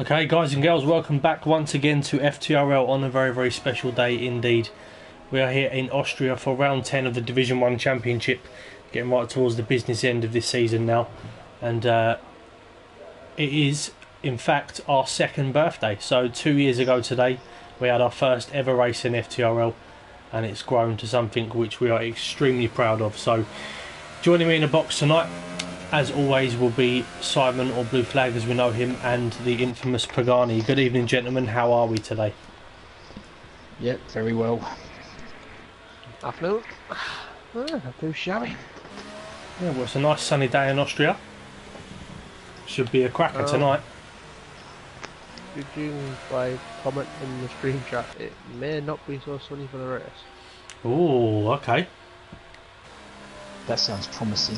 Okay, guys and girls, welcome back once again to FTRL on a very, very special day indeed. We are here in Austria for round 10 of the Division 1 Championship, getting right towards the business end of this season now. And it is, in fact, our second birthday. So 2 years ago today, we had our first ever race in FTRL, and it's grown to something which we are extremely proud of. So joining me in the box tonight, as always, will be Simon, or Blue Flag as we know him, and the infamous Pagani. Good evening, gentlemen. How are we today? Yep, very well. Afternoon. Not too shabby. Yeah, well, it's a nice sunny day in Austria. Should be a cracker tonight. Did you by comment in the stream chat? It may not be so sunny for the race. Oh, okay. That sounds promising.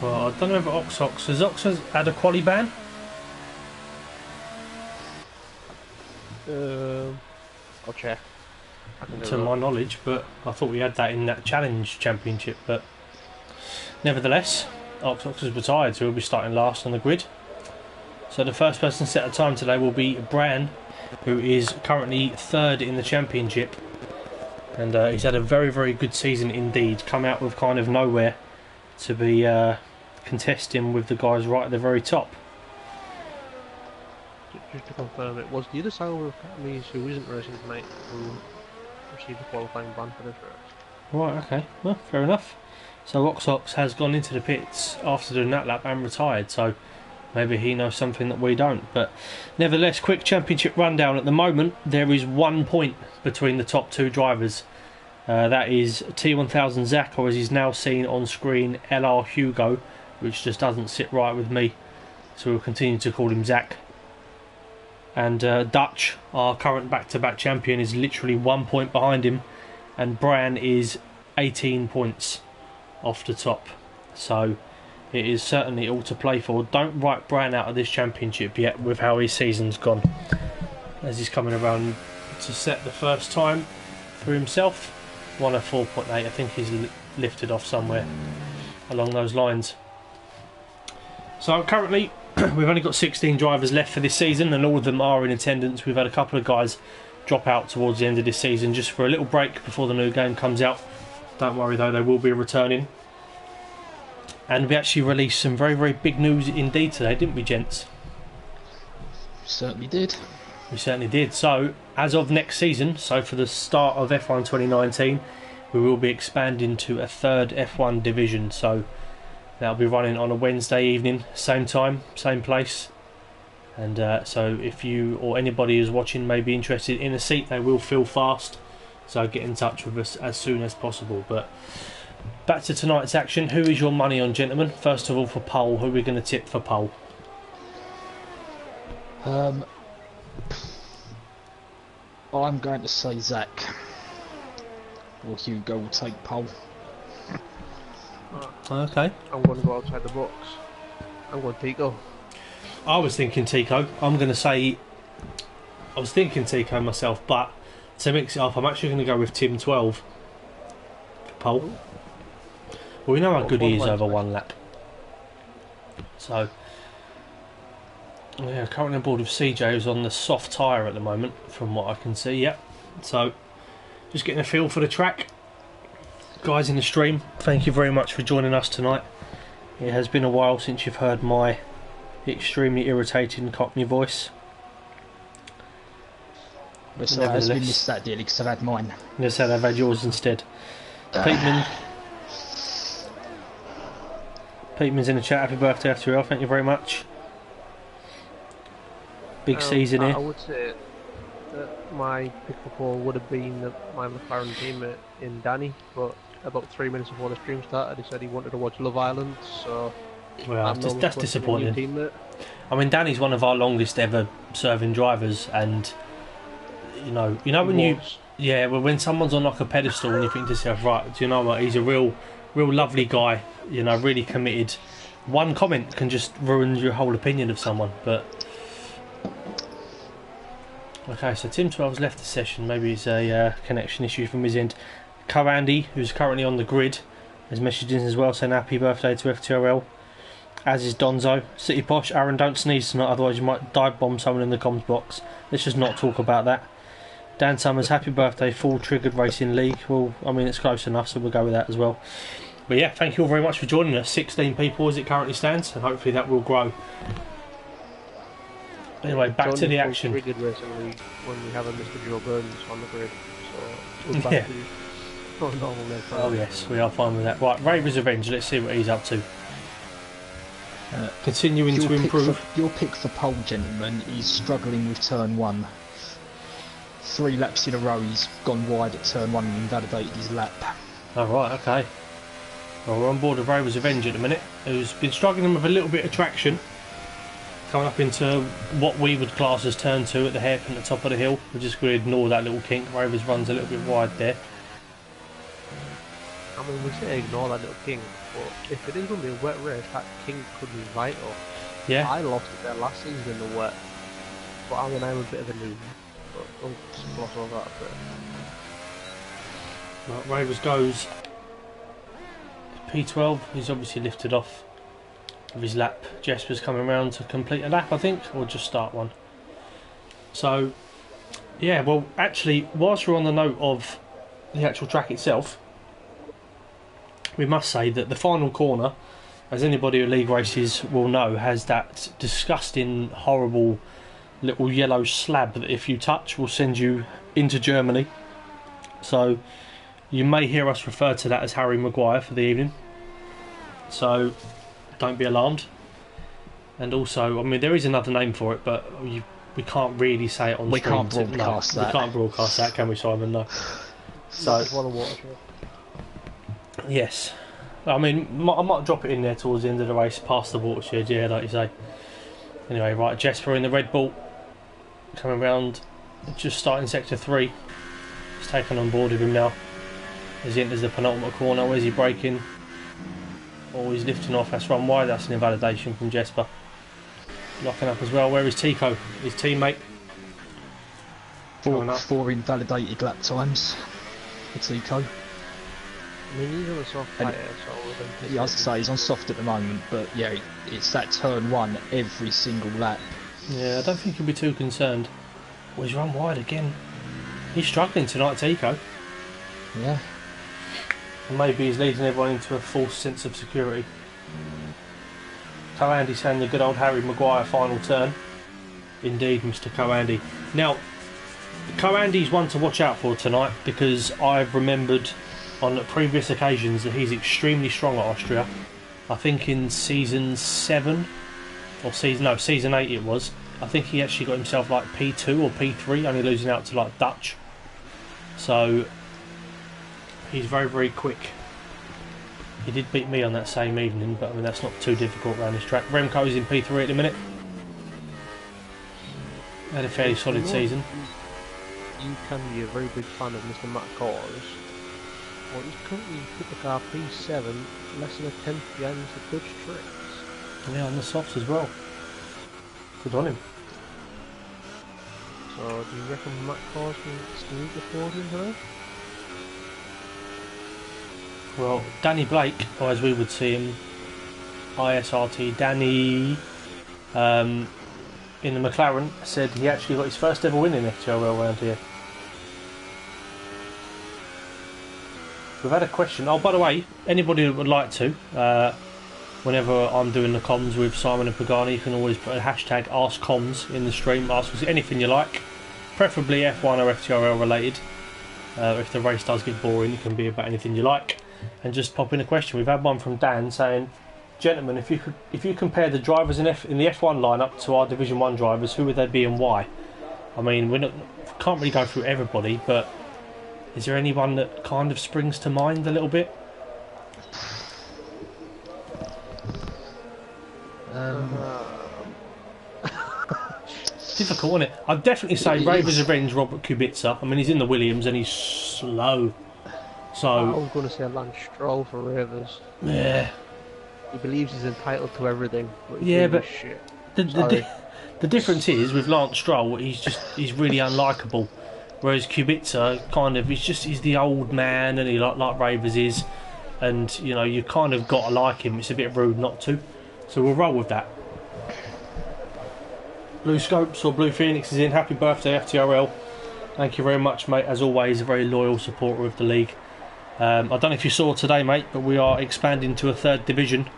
Well, I don't know if Oxox has had a quali ban. I'll check. To my knowledge, but I thought we had that in that challenge championship. But nevertheless, Oxox has retired, so he'll be starting last on the grid. So the first person set a time today will be Bran, who is currently third in the championship, and he's had a very, very good season indeed. Come out with kind of nowhere to be contesting with the guys right at the very top. Just to confirm, it was the other side of Academies who isn't racing tonight who received a qualifying ban for this race. Right, okay, well, fair enough. So Oxox has gone into the pits after doing that lap and retired, so maybe he knows something that we don't. But nevertheless, quick championship rundown. At the moment, there is 1 point between the top two drivers. That is T1000 Zach, or as he's now seen on screen, LR Hugo, which just doesn't sit right with me, so we'll continue to call him Zach. And Dutch, our current back-to-back champion, is literally 1 point behind him, and Bran is 18 points off the top. So it is certainly all to play for. Don't write Bran out of this championship yet with how his season's gone, as he's coming around to set the first time for himself. 1:04.8, I think he's lifted off somewhere along those lines. So currently we've only got 16 drivers left for this season, and all of them are in attendance. We've had a couple of guys drop out towards the end of this season just for a little break before the new game comes out. Don't worry though, they will be returning. And we actually released some very, very big news indeed today, didn't we, gents? Certainly did. We certainly did. So, as of next season, so for the start of F1 2019, we will be expanding to a third F1 division. So, that'll be running on a Wednesday evening, same time, same place. And so, if you or anybody who's watching may be interested in a seat, they will fill fast. So, get in touch with us as soon as possible. But back to tonight's action. Who is your money on, gentlemen? First of all, for pole, who are we going to tip for pole? I'm going to say Zach. Or Hugo will take pole. Okay. I'm going to go outside the box. I'm going Tico. I was thinking Tico. I was thinking Tico myself, but to mix it up, I'm actually going to go with Tim 12 for pole. Well, we know how good he is over one lap. So, yeah, currently on board with CJ, who's on the soft tyre at the moment, from what I can see. Yep. So, just getting a feel for the track. Guys in the stream, thank you very much for joining us tonight. It has been a while since you've heard my extremely irritating Cockney voice. But so has been missed that dearly because I've had mine. Yes, I've had yours instead. Peteman's in the chat. Happy birthday after all. Thank you very much. Big season here. I would say that my pick for pole would have been my McLaren teammate in Danny, but about 3 minutes before the stream started, he said he wanted to watch Love Island, so well, that's disappointing. I mean, Danny's one of our longest ever serving drivers, and you know when someone's on like a pedestal and you think to yourself, right, do you know what? He's a real lovely guy. You know, really committed. One comment can just ruin your whole opinion of someone. But okay, so Tim 12's left the session. Maybe it's a connection issue from his end. Andy, who's currently on the grid, has messaged in as well saying happy birthday to FTRL. as is Donzo. City Posh, Aaron, don't sneeze tonight, otherwise you might dive bomb someone in the comms box. Let's just not talk about that. Dan Summers, happy birthday, full triggered racing league. Well, I mean, it's close enough, so we'll go with that as well. But yeah, thank you all very much for joining us. 16 people as it currently stands, and hopefully that will grow. Anyway, back to the action. Triggered racing league when we have a Mr. Joe Burns on the grid, so we're back to normal there. Oh yes, we are fine with that. Right, Raver's Revenge, let's see what he's up to. Continuing to improve. Your pick for pole, gentlemen, is struggling with turn 1. 3 laps in a row, he's gone wide at turn 1 and invalidated his lap. Oh right, okay. Well, we're on board with Raver's Revenge at the minute, who's been struggling with a little bit of traction. Coming up into what we would class as turn 2 at the hairpin at the top of the hill. We're just going to ignore that little kink. Rovers runs a little bit wide there. I mean, we say ignore that little kink, but if it is going to be a wet race, that kink could be vital. Yeah. I lost it there last season in the wet, but I mean, I'm a bit of a noob. But I'll just gloss over that a bit. Right, Rovers goes P12. He's obviously lifted off of his lap. Jesper's coming around to complete a lap, I think, or just start one. So, yeah, well, actually, whilst we're on the note of the actual track itself, we must say that the final corner, as anybody who league races will know, has that disgusting, horrible little yellow slab that if you touch will send you into Germany. So you may hear us refer to that as Harry Maguire for the evening. So don't be alarmed. And also, I mean, there is another name for it, but we can't really say it on we screen. Can't broadcast that. We can't broadcast that, can we, Simon? No. So yes, I mean, I might drop it in there towards the end of the race, past the watershed, yeah, like you say. Anyway, right, Jesper in the Red Bull, coming round, just starting sector 3. He's taken on board with him now as he enters the penultimate corner. Where's he braking? Oh, he's lifting off. That's run wide. That's an invalidation from Jesper. Locking up as well. Where is Tico, his teammate? 4 invalidated lap times for Tico. I mean, he's on a soft tyre, so yeah, I was to say he's on soft at the moment, but yeah, it's that turn 1 every single lap. Yeah, I don't think he'll be too concerned. Well, he's run wide again. He's struggling tonight, Tico. Yeah. And maybe he's leading everyone into a false sense of security. Co-Andy saying the good old Harry Maguire final turn. Indeed, Mr. Co-Andy. Now, Co-Andy's one to watch out for tonight, because I've remembered on previous occasions that he's extremely strong at Austria. I think in season 7 or season 8 it was. I think he actually got himself like P2 or P3, only losing out to like Dutch. So he's very, very quick. He did beat me on that same evening, but I mean that's not too difficult around this track. Remco's in P3 at the minute. Had a fairly solid season. You can be a very big fan of Mr. Matt Cors. Well, he's currently put the car P7, less than a tenth behind Mr. Dutch Tricks. Yeah, on the softs as well. Good on him. So, do you reckon Matt Cors can sneak the podium today? Well, Danny Blake, or as we would see him, ISRT Danny, in the McLaren, said he actually got his first ever win in FTRL around here. We've had a question. Oh, by the way, anybody that would like to, whenever I'm doing the comms with Simon and Pagani, you can always put a hashtag AskComms in the stream. Ask us anything you like, preferably F1 or FTRL related. If the race does get boring, it can be about anything you like. And just pop in a question. We've had one from Dan saying, "Gentlemen, if you compare the drivers in the F1 lineup to our Division 1 drivers, who would they be and why?" I mean, we can't really go through everybody, but is there anyone that kind of springs to mind a little bit? Difficult, isn't it? I'd definitely say Raver's Revenge, Robert Kubica. I mean, he's in the Williams and he's slow. So I was going to say Lance Stroll for Ravers. Yeah. He believes he's entitled to everything. But he's yeah, but shit. The difference is with Lance Stroll, he's really unlikable. Whereas Kubica kind of he's the old man, and he like Ravers is, and you know you kind of got to like him. It's a bit rude not to. So we'll roll with that. Blue Scopes or Blue Phoenix is in. Happy birthday, FTRL. Thank you very much, mate. As always, a very loyal supporter of the league. I don't know if you saw today, mate, but we are expanding to a 3rd division.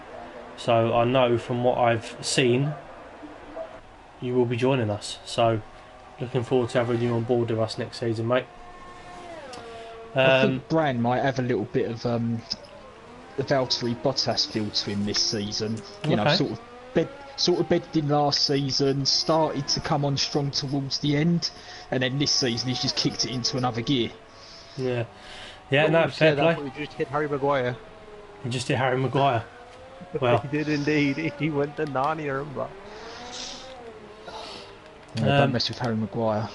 So I know from what I've seen, you will be joining us. So looking forward to having you on board with us next season, mate. I think Bran might have a little bit of the Valtteri Bottas feel to him this season. You know, sort of bedded in last season, started to come on strong towards the end, and then this season he's just kicked it into another gear. Yeah, no, fair play. We just hit Harry Maguire. He just hit Harry Maguire. Well, he did indeed. He went to Narnia and back. Don't mess with Harry Maguire.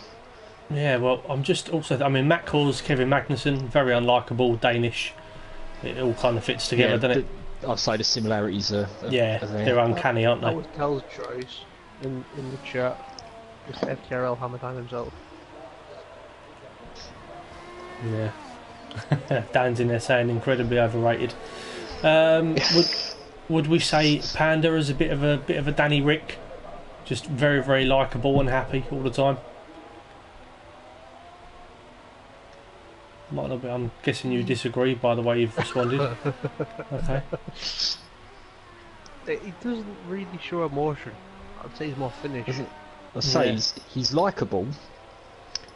Yeah, well, I'm just also... I mean, Matt calls Kevin Magnussen very unlikable, Danish. It all kind of fits together, doesn't it? I'd say the similarities are yeah, they're uncanny, aren't they? That was Cal's choice in the chat. It's FTRL Hammer Time himself. Yeah. Dan's in there saying incredibly overrated. Would we say Panda is a bit of a Danny Rick? Just very, very likeable and happy all the time? Might not be. I'm guessing you disagree by the way you've responded. Okay. He doesn't really show emotion. I'd say he's more finished. I'd say he's likeable,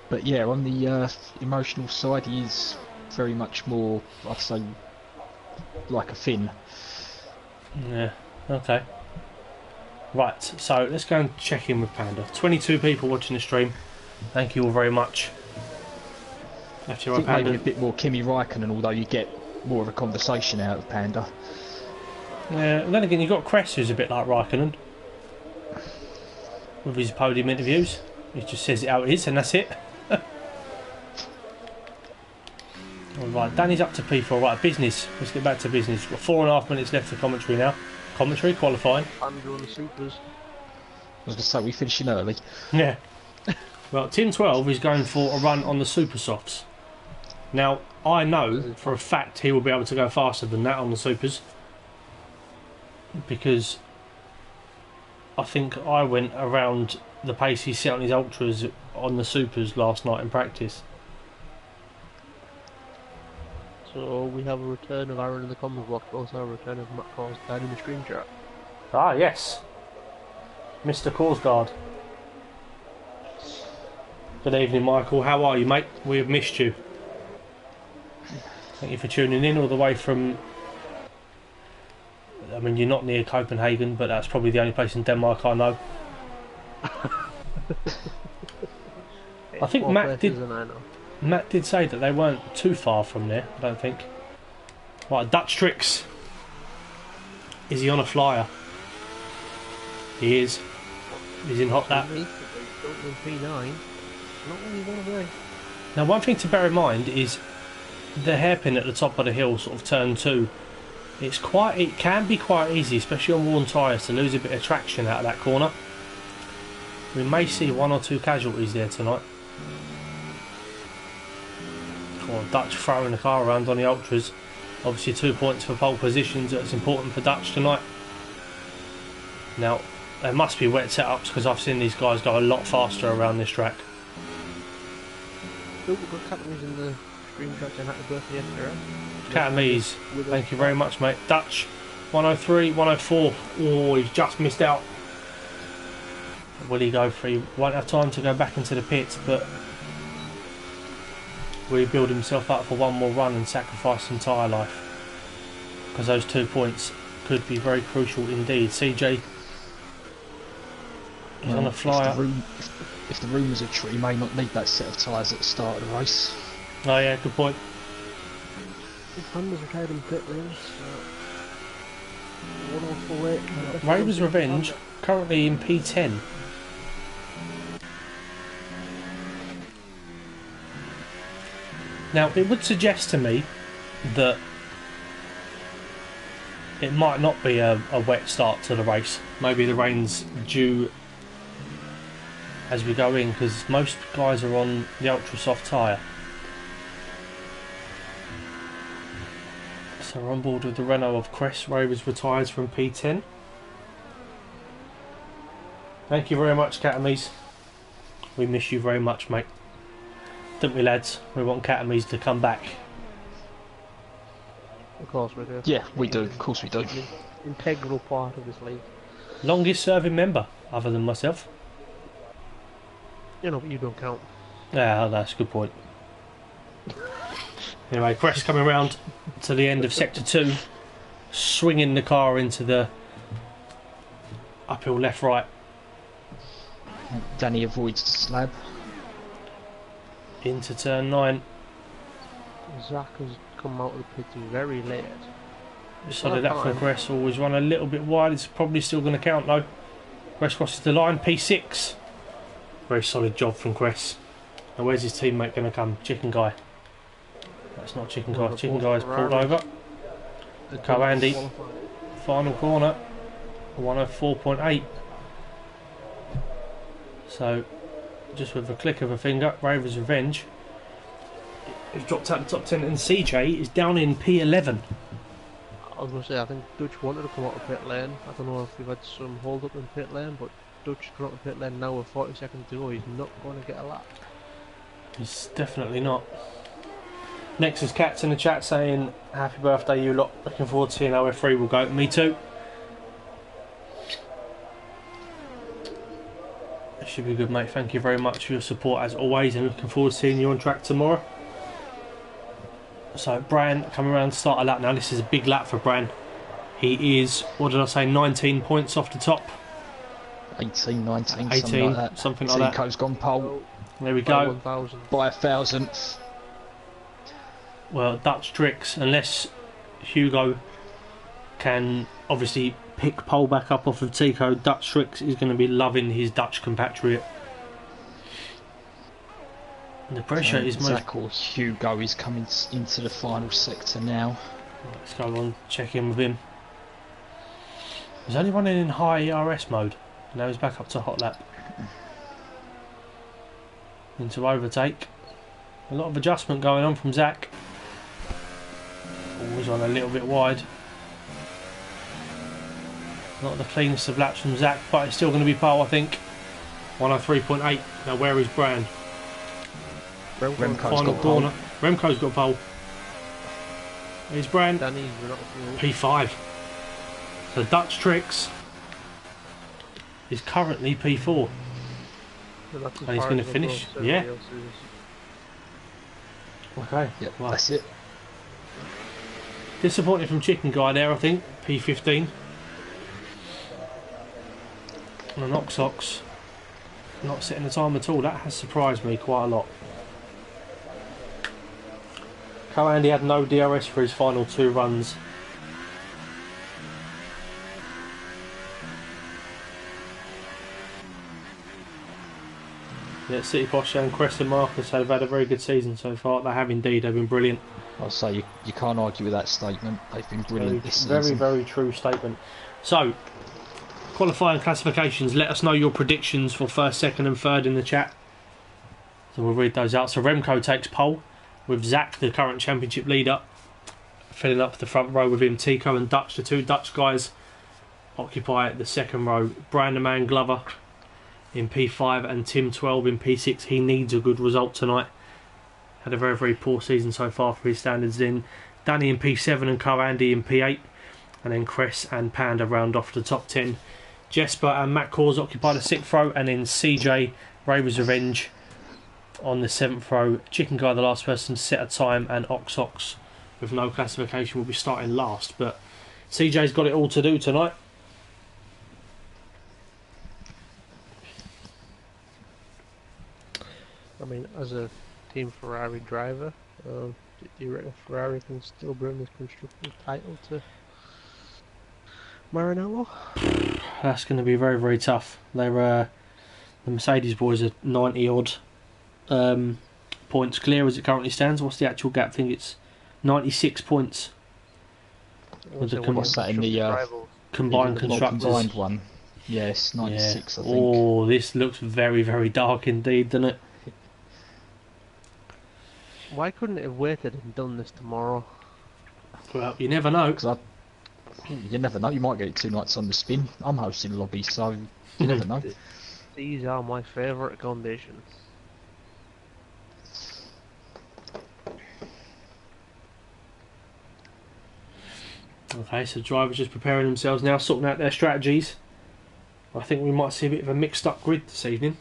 but yeah, on the emotional side, he is very much more, I'd say, like a Finn. Yeah. Okay. Right. So let's go and check in with Panda. 22 people watching the stream. Thank you all very much. I think maybe a bit more Kimi Räikkönen, although you get more of a conversation out of Panda. Yeah, and then again you've got Cress, who's a bit like Räikkönen with his podium interviews. He just says it how it is and that's it. Alright, Danny's up to P4. Right, business. Let's get back to business. We've got 4.5 minutes left of commentary now. Commentary, qualifying. I'm doing the supers. I was going to say, we're finishing early. Yeah. Well, Tin 12 is going for a run on the Super Softs. Now, I know for a fact he will be able to go faster than that on the Supers. Because I think I went around the pace he set on his Ultras on the Supers last night in practice. So we have a return of Aaron in the comments box, but also a return of Matt Cause down in the stream chat. Ah, yes. Mr. Korsgaard. Good evening, Michael. How are you, mate? We have missed you. Thank you for tuning in all the way from... I mean, you're not near Copenhagen, but that's probably the only place in Denmark I know. I think Matt did say that they weren't too far from there, I don't think. Right, Dutch Tricks. Is he on a flyer? He is. He's in hot lap. Now, one thing to bear in mind is the hairpin at the top of the hill, sort of turn 2. It can be quite easy, especially on worn tyres, to lose a bit of traction out of that corner. We may see 1 or 2 casualties there tonight. Come on, Dutch throwing the car around on the Ultras. Obviously 2 points for pole positions, that's important for Dutch tonight. Now, there must be wet setups because I've seen these guys go a lot faster around this track. We've got Catamies in the stream chat saying happy birthday yesterday. Catamies, thank you very much, mate. Dutch, 103, 104. Oh, he's just missed out. Will he go free? Won't have time to go back into the pits, but will he build himself up for one more run and sacrifice some tyre life? Because those 2 points could be very crucial indeed. CJ is on a flyer. If the rumours are true, he may not need that set of tyres at the start of the race. Oh yeah, good point. Panda's retired in pit lanes. 104.8. Raver's Revenge currently in P10. Now, it would suggest to me that it might not be a wet start to the race. Maybe the rain's due as we go in, because most guys are on the ultra soft tyre. So we're on board with the Renault of Cress. Ravers retires from P10. Thank you very much, Catamies. We miss you very much, mate. Don't we, lads? We want Catamies to come back. Of course we do. Yeah, we do. Of course we do. Integral part of this league. Longest serving member, other than myself. You know, but you don't count. Yeah, that's a good point. Anyway, Crest coming round to the end of Sector 2, swinging the car into the uphill left-right. Danny avoids the slab. Into turn 9. Zach has come out of the pits very late. Solid up from Crest, always run a little bit wide. It's probably still going to count though. Crest crosses the line, P6. Very solid job from Crest. Now where's his teammate going to come? Chicken Guy. That's not Chicken Guy. Chicken Guy's pulled over. Co Andy. Final corner. 104.8. So, just with a click of a finger, Raver's Revenge has dropped out of the top 10, and CJ is down in P11. I was going to say, I think Dutch wanted to come out of pit lane. I don't know if we've had some hold up in pit lane, but Dutch come out of pit lane now with 40 seconds to go. He's not going to get a lap. He's definitely not. Next is Cats in the chat saying, happy birthday, you lot. Looking forward to seeing how F3 will go. Me too. It should be good, mate. Thank you very much for your support as always, and looking forward to seeing you on track tomorrow. So Bran coming around to start a lap now. This is a big lap for Bran. He is, what did I say, 19 points off the top. 18, 19, 18, something like that. something like that. Tico's gone pole. There we go. 1,000. By 1,000th. Well, Dutch tricks, unless Hugo can obviously pick pole back up off of Tico, Dutch tricks is going to be loving his Dutch compatriot. And the pressure is most... Zach or Hugo is coming into the final sector now. Let's go on, check in with him. He's only running in high ERS mode. Now he's back up to hot lap. Into overtake. A lot of adjustment going on from Zach. Always on a little bit wide. Not the cleanest of laps from Zach, but it's still going to be pole, I think. 103.8. Now where is Bran? Remco's Final got corner. pole. Remco's got pole. Here's Bran. Danny's not P5. So Dutch Tricks is currently P4. And he's going to finish. Yeah. Okay. Yep, Well, that's it. disappointed from Chicken Guy there, I think. P15. And an Oxox not setting the time at all. That has surprised me quite a lot. Co-Andy had no DRS for his final 2 runs. Yeah, City Posh and Crest and Marcus have had a very good season so far. They have indeed. They've been brilliant. I'll say you can't argue with that statement. They've been brilliant this season. Very, very true statement. So, qualifying classifications. Let us know your predictions for first, second and third in the chat. So we'll read those out. So Remco takes pole with Zach, the current championship leader, filling up the front row with him. Tico and Dutch, the 2 Dutch guys, occupy the second row. Brian the Man Glover in P5 and Tim 12 in P6. He needs a good result tonight. Had a very, very poor season so far for his standards. In Danny in P7 and Co Andy in P8, and then Cress and Panda round off the top 10. Jesper and Matt Cause occupy the 6th row, and then CJ, Raver's Revenge on the 7th row. Chicken Guy, the last person to set a time, and Oxox with no classification will be starting last. But CJ's got it all to do tonight. I mean, as a Team Ferrari driver, do you reckon Ferrari can still bring this constructors title to Maranello? That's going to be very, very tough. They're the Mercedes boys are 90 odd points clear as it currently stands. What's the actual gap? I think it's 96 points. With the What's that in the combined constructors? Combined one. Yes, 96 yeah. I think. Oh, this looks very, very dark indeed, doesn't it? Why couldn't it have waited and done this tomorrow? Well, you never know. You never know, you might get it 2 nights on the spin. I'm hosting lobby, so You never know. These are my favourite conditions. Okay, so drivers just preparing themselves now, sorting out their strategies. I think we might see a bit of a mixed up grid this evening.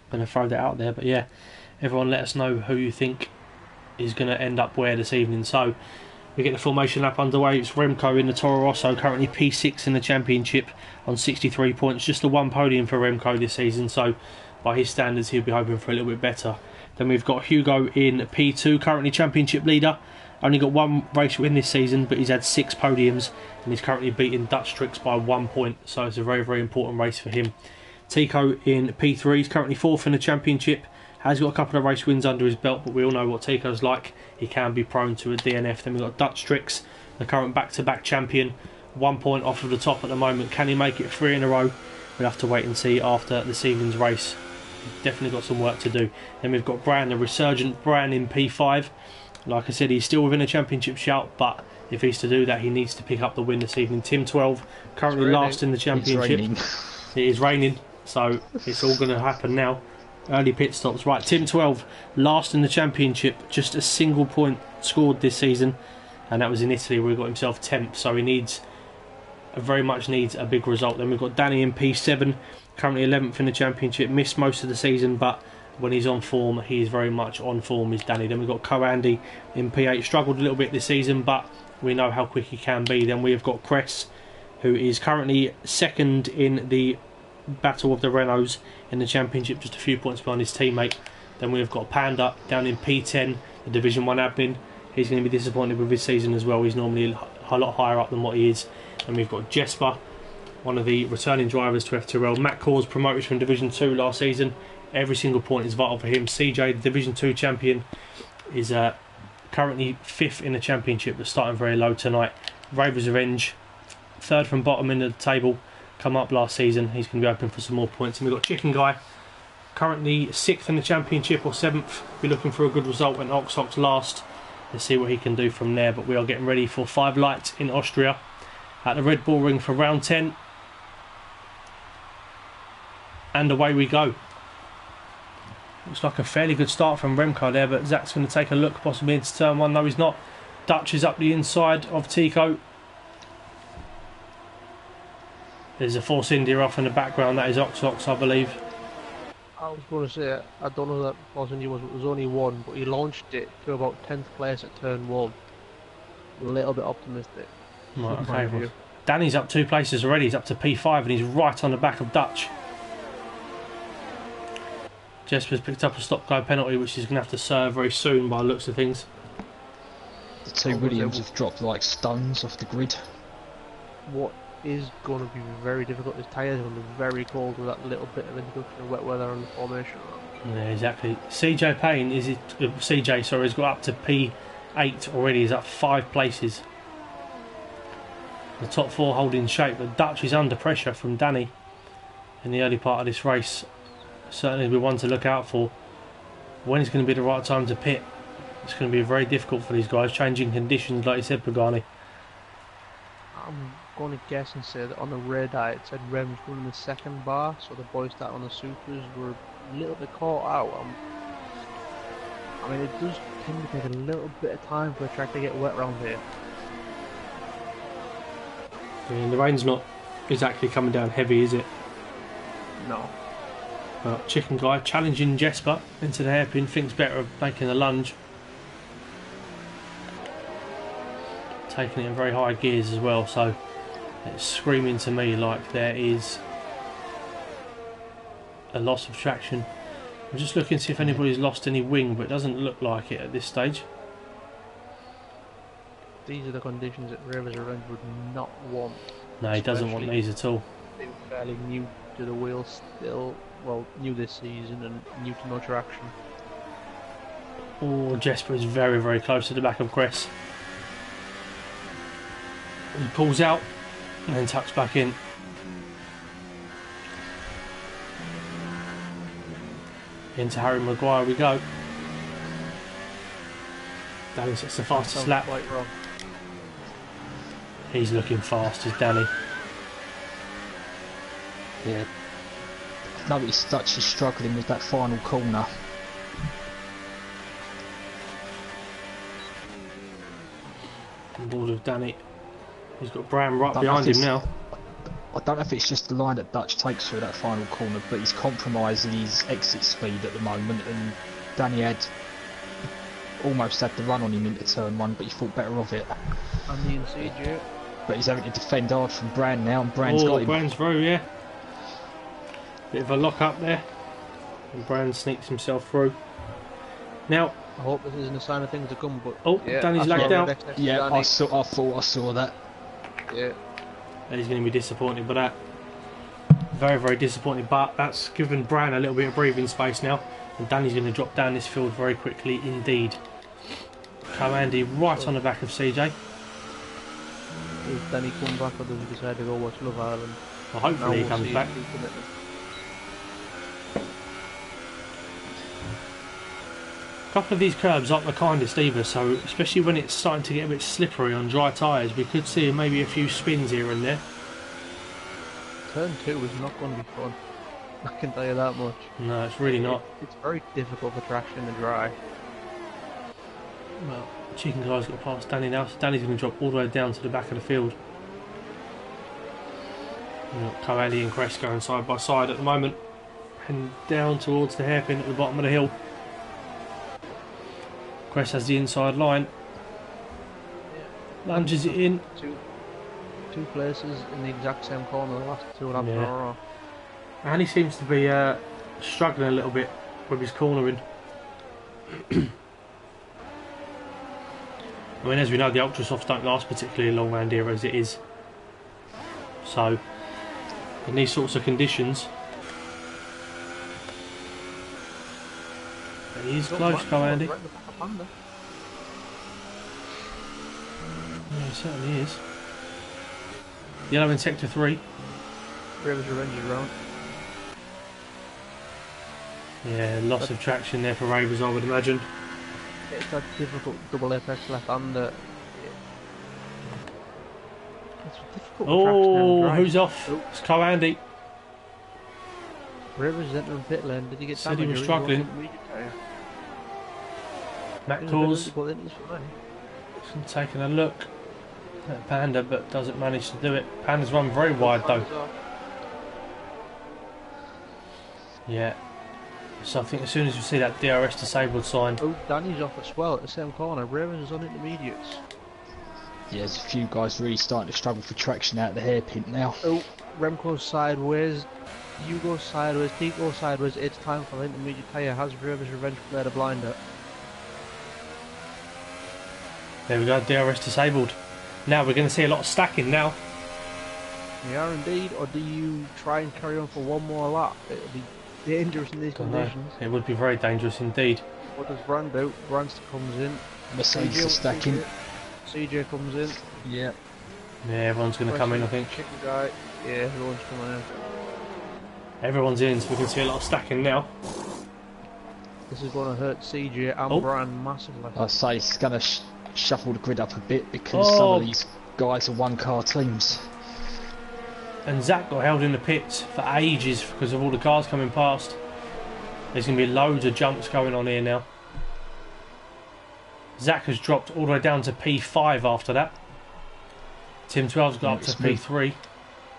I'm going to throw that out there, but yeah, everyone let us know who you think is going to end up where this evening. So we get the formation lap underway. It's Remco in the Toro Rosso, currently P6 in the championship on 63 points. Just the one podium for Remco this season, so by his standards he'll be hoping for a little bit better. Then we've got Hugo in P2, currently championship leader. Only got one race win this season, but he's had 6 podiums and he's currently beating Dutch Tricks by 1 point, so it's a very, very important race for him. Tico in P3, he's currently 4th in the championship. Has got a couple of race wins under his belt, but we all know what Tico's like. He can be prone to a DNF. Then we've got Dutch Tricks, the current back-to-back champion. 1 point off of the top at the moment. Can he make it 3 in a row? We'll have to wait and see after this evening's race. He's definitely got some work to do. Then we've got Bran, the resurgent Bran in P5. Like I said, he's still within a championship shout, but if he's to do that, he needs to pick up the win this evening. Tim 12, currently last in the championship. It is raining, so it's all going to happen now. Early pit stops. Right, Tim 12, last in the championship, just a single point scored this season, and that was in Italy where he got himself 10th, so he very much needs a big result. Then we've got Danny in P7, currently 11th in the championship, missed most of the season, but when he's on form, he is very much on form, is Danny. Then we've got Co-Andy in P8, struggled a little bit this season, but we know how quick he can be. Then we've got Cress, who is currently 2nd in the battle of the Renaults in the championship, just a few points behind his teammate. Then we've got Panda down in P10, the Division 1 admin. He's going to be disappointed with his season as well. He's normally a lot higher up than what he is. And we've got Jesper, one of the returning drivers to FTRL. Matt Cause promoted from Division 2 last season. Every single point is vital for him. CJ, the Division 2 champion, is currently 5th in the championship, but starting very low tonight. Raver's Revenge, 3rd from bottom in the table, come up last season. He's going to be hoping for some more points. And we've got Chicken Guy, currently 6th in the championship or 7th. Be looking for a good result when Ox last. Let's see what he can do from there. But we are getting ready for 5 lights in Austria at the Red Bull Ring for round 10. And away we go. Looks like a fairly good start from Remco there, but Zach's going to take a look possibly into turn 1. No, he's not. Dutch is up the inside of Tico. There's a Force India off in the background. That is Ox, I believe. I was going to say, I don't know that Force India was, it was only 1, but he launched it to about 10th place at turn 1. A little bit optimistic. Right, okay. Well, Danny's up 2 places already. He's up to P5 and he's right on the back of Dutch. Jesper's picked up a stop-go penalty, which he's going to have to serve very soon by the looks of things. The 2 Williams have dropped like stones off the grid. What is going to be very difficult, his tyres are going to be very cold with that little bit of introduction of wet weather on the formation. Yeah, exactly. CJ Payne, has got up to P8 already. He's up 5 places. The top 4 holding shape, but Dutch is under pressure from Danny in the early part of this race. Certainly be one to look out for. When is going to be the right time to pit? It's going to be very difficult for these guys, changing conditions like you said, Pagani. I'm going to guess and say that on the radar it said Rem's running the 2nd bar, so the boys that on the supers were a little bit caught out. I mean, it does tend to take a little bit of time for a track to get wet around here. The rain's not exactly coming down heavy, is it? No. Chicken Guy challenging Jesper into the hairpin, thinks better of making a lunge. Taking it in very high gears as well, so it's screaming to me like there is a loss of traction. I'm just looking to see if anybody's lost any wing, but it doesn't look like it at this stage. These are the conditions that Rivers Revenge would not want. No, he doesn't want these at all. They're fairly new to the wheels still. Well, new this season and new to no traction. Oh, Jesper is very, very close to the back of Cress. He pulls out and then tucks back in. Into Harry Maguire we go. Danny sets the fastest lap. He's looking fast, is Danny. Yeah. I've noticed Dutch is struggling with that final corner. Ball with Danny. He's got Bram right behind him now. I don't know if it's just the line that Dutch takes through that final corner, but he's compromising his exit speed at the moment, and Danny had almost had the run on him into turn 1, but he thought better of it. And the CJ. But he's having to defend hard from Brand now, and Brand's got him. Brand's through, yeah. Bit of a lock up there. And Brand sneaks himself through. Now, I hope this isn't a sign of things to come, but... Oh, yeah, Danny's lagged out. Yeah, I thought I saw that. Yeah. He's going to be disappointed by that. Very, very disappointed, but that's given Bran a little bit of breathing space now. And Danny's going to drop down this field very quickly indeed. Andy right on the back of CJ. Does Danny come back, or does he decide to go watch Love Island? Well, hopefully he comes back. A couple of these curbs aren't the kindest either, so especially when it's starting to get a bit slippery on dry tyres, we could see maybe a few spins here and there. Turn 2 is not going to be fun. I can tell you that much. No, it's really not. It's very difficult for traction in the dry. Well, Chicken Guy's got past Danny now, so Danny's going to drop all the way down to the back of the field. Coeli and Crest going side by side at the moment, and down towards the hairpin at the bottom of the hill. Crest has the inside line. Lunges it in. Two places in the exact same corner the last 2.5 in a row. And he seems to be struggling a little bit with his cornering. I mean, as we know, the Ultra Softs don't last particularly long around here as it is. So, in these sorts of conditions, he is close, Andy. Yeah, he certainly is. Yellow in sector 3. Raven's Revenge is round. Yeah, loss of traction there for Ravers, I would imagine. It's that difficult double apex left-hander. It's difficult. Oh, who's off? Oh. It's Andy. Rivers entering pit lane. Did he get said he was struggling. Matt calls. Taking a look at Panda, but doesn't manage to do it. Panda's run very wide though. Yeah. So I think as soon as we see that DRS disabled sign. Oh, Danny's off as well at the same corner. Ravens is on intermediates. Yeah, there's a few guys really starting to struggle for traction out of the hairpin now. Oh, Remco's sideways. You go sideways, T goes sideways. It's time for the intermediate tyre. Has Ravens Revenge played a blinder? There we go, DRS disabled. Now we're going to see a lot of stacking now. We are indeed, or do you try and carry on for one more lap? It'll be dangerous in these conditions. It would be very dangerous indeed. What does Brand do? Brand comes in. Mercedes is stacking. CJ comes in. Yeah. Yeah, everyone's going to come in, I think. Chicken guy. Yeah, everyone's coming in. Everyone's in, so we can see a lot of stacking now. This is going to hurt CJ and Brand massively. I say it's going to shuffle the grid up a bit because some of these guys are one-car teams. And Zach got held in the pits for ages because of all the cars coming past. There's going to be loads of jumps going on here now. Zach has dropped all the way down to P5 after that. Tim 12's got up to P3.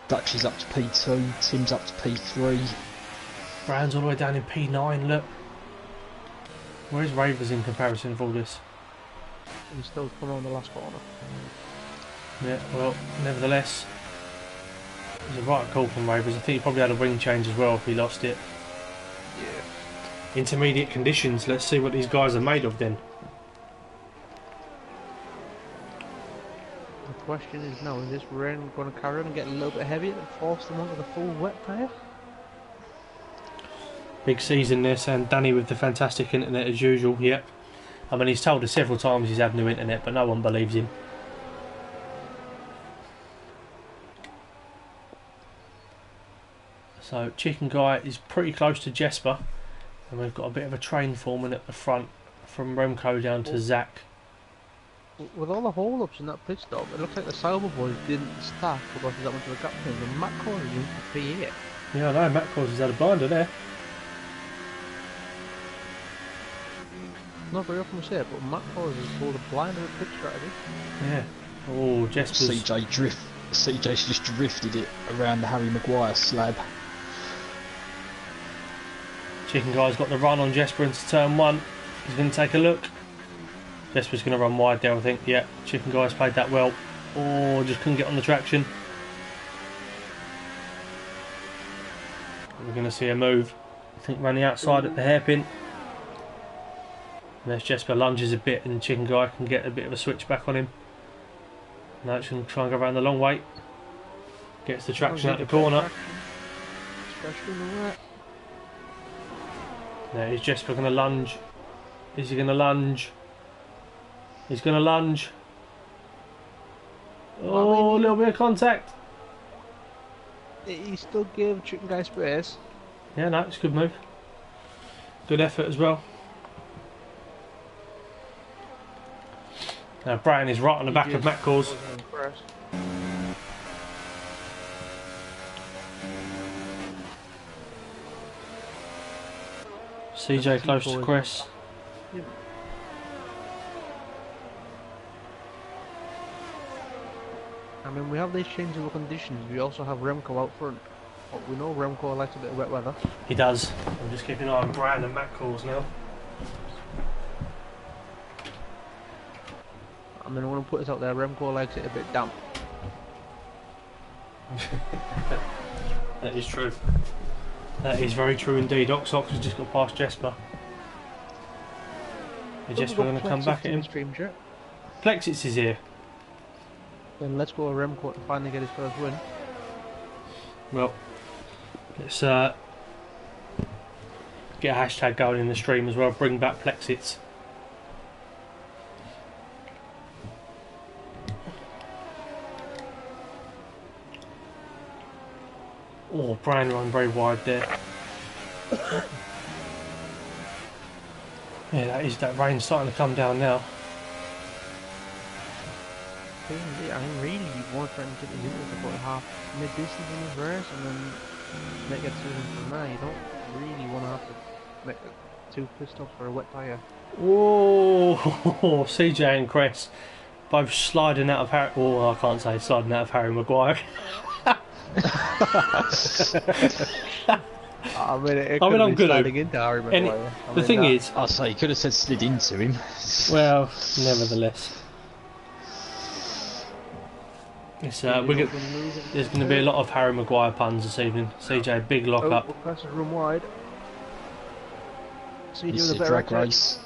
Dutch is up to P2. Tim's up to P3. Brand's all the way down in P9, look. Where's Ravers in comparison with all this? He's still coming on the last corner. Yeah, well, nevertheless, it was a right call from Ravers. I think he probably had a wing change as well if he lost it. Yeah. Intermediate conditions, let's see what these guys are made of then. The question is now, is this rain going to carry on and get a little bit heavier and force them onto the full wet tyre? Big season this, and Danny with the fantastic internet as usual, yep. I mean, he's told us several times he's had new internet, but no one believes him. So, Chicken Guy is pretty close to Jesper, and we've got a bit of a train forming at the front from Remco down to Zach. With all the hold-ups in that pit stop, it looks like the Sauber boys didn't stack because there's that much of a gap between them. Matt Corey is in for P8. Yeah, I know, Matt Cause has had a blinder there. Not very often we say it, but Matt Cause has pulled a blinder at pit strategy. Yeah. Oh, Jesper's... CJ's just drifted it around the Harry Maguire slab. Chicken Guy's got the run on Jesper into turn 1. He's going to take a look. Jesper's going to run wide there, I think. Yeah, Chicken Guy's played that well. Oh, just couldn't get on the traction. We're going to see a move. I think around the outside at the hairpin. Unless Jesper lunges a bit and Chicken Guy can get a bit of a switch back on him. Now it's going to try and go around the long way. Gets the traction out the corner. Now is Jesper going to lunge? Is he going to lunge? He's going to lunge. Oh, a little bit of contact. He still gave Chicken Guy space. Yeah, no, it's a good move. Good effort as well. Now Brian is right on the back of Matt Cause. CJ close to Chris. Yep. I mean, we have these changeable conditions. We also have Remco out front. But we know Remco likes a bit of wet weather. He does. I'm just keeping an eye on Brian and Matt Cause now. I mean, I want to put this out there. Remco likes it a bit damp. That is true. That is very true indeed. Oxox has just got past Jesper. Is Jesper going to come back at him? Plexits is here. Then let's go Remco to finally get his first win. Well, let's get a hashtag going in the stream as well. Bring back Plexits. Oh, Brian run very wide there. Yeah, that rain's starting to come down now. I mean, really, you want to try and get these into about half mid-distance in this race and then make a decision from there. You don't really want to have to make 2 pit stops for a wet tyre. Whoa! CJ and Chris both sliding out of Harry. Oh, I can't say sliding out of Harry Maguire. I mean, I'm good at into Harry Maguire. The thing is, I'll say you could have said slid into him. Well, nevertheless. It's, there's going to be a lot of Harry Maguire puns this evening. CJ, big lock up. We'll pass the room wide. CJ It's with a a drag better race.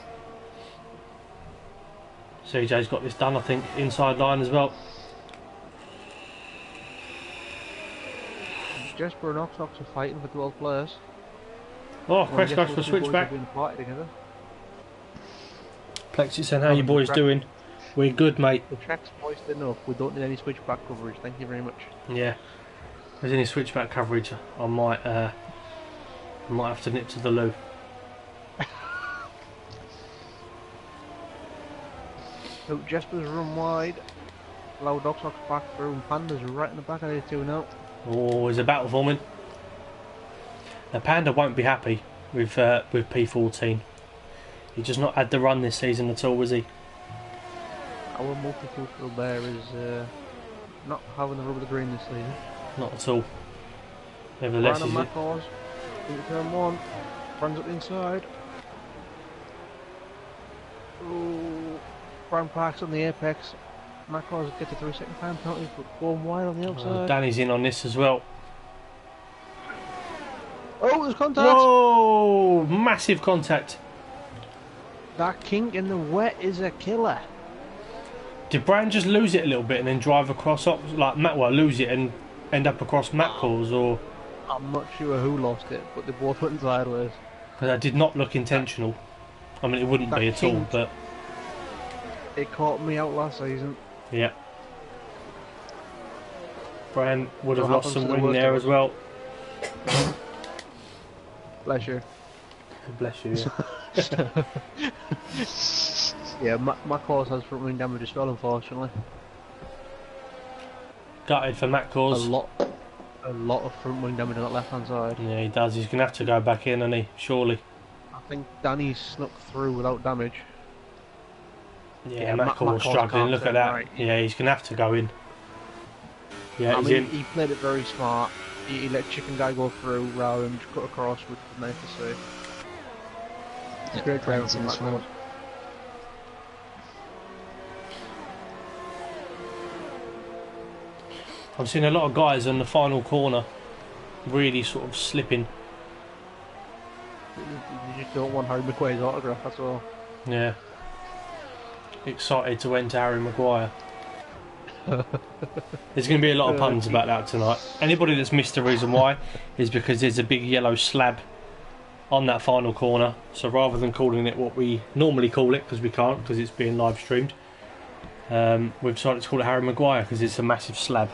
CJ's got this done, I think, inside line as well. Jesper and Oxox are fighting for 12 players. Oh, Chris goes for a switchback. Plexit saying, how you boys doing? We're good, mate. The track's moist enough, we don't need any switchback coverage, thank you very much. Yeah. If there's any switchback coverage, I might have to nip to the loo. So Jesper's run wide, allowed Oxox back through, and Panda's right in the back of these two now. Oh, there's a battle forming. Now Panda won't be happy with P14. He just not had the run this season at all, was he? Our multicultural bear is not having the rub of the green this season. Not at all. Nevertheless, Brian and Macors, into turn 1, runs up the inside. Ooh, Brian parks on the apex. Macors gets a 3-second time penalty, but going wide on the outside. Danny's in on this as well. Oh, there's contact! Whoa! Massive contact. That kink in the wet is a killer. Did Brian just lose it a little bit and then drive across, like lose it and end up across Macors, or? I'm not sure who lost it, but they both went sideways. Because that did not look intentional. I mean, it wouldn't be at all, but it caught me out last season. Yeah. Brian would have lost some win there as well. Bless you. Bless you, yeah. Yeah, my cause has front wing damage as well, unfortunately. Gutted for Matt Cause. a lot of front wing damage on that left hand side. Yeah, he does. He's going to have to go back in, isn't he? Surely. I think Danny's snuck through without damage. Yeah, McCall's struggling. Look at that. Right. Yeah, he's going to have to go in. Yeah, I mean, he played it very smart. He let Chicken Guy go through rather than just cut across, which was nice to see. Yeah, great driver from as well. I've seen a lot of guys on the final corner really sort of slipping. You just don't want Harry Maguire's autograph, that's all. Yeah. Excited to enter Harry Maguire. There's going to be a lot of puns about that tonight. Anybody that's missed the reason why is because there's a big yellow slab on that final corner. So rather than calling it what we normally call it, because we can't, because it's being live streamed, we've decided to call it Harry Maguire because it's a massive slab.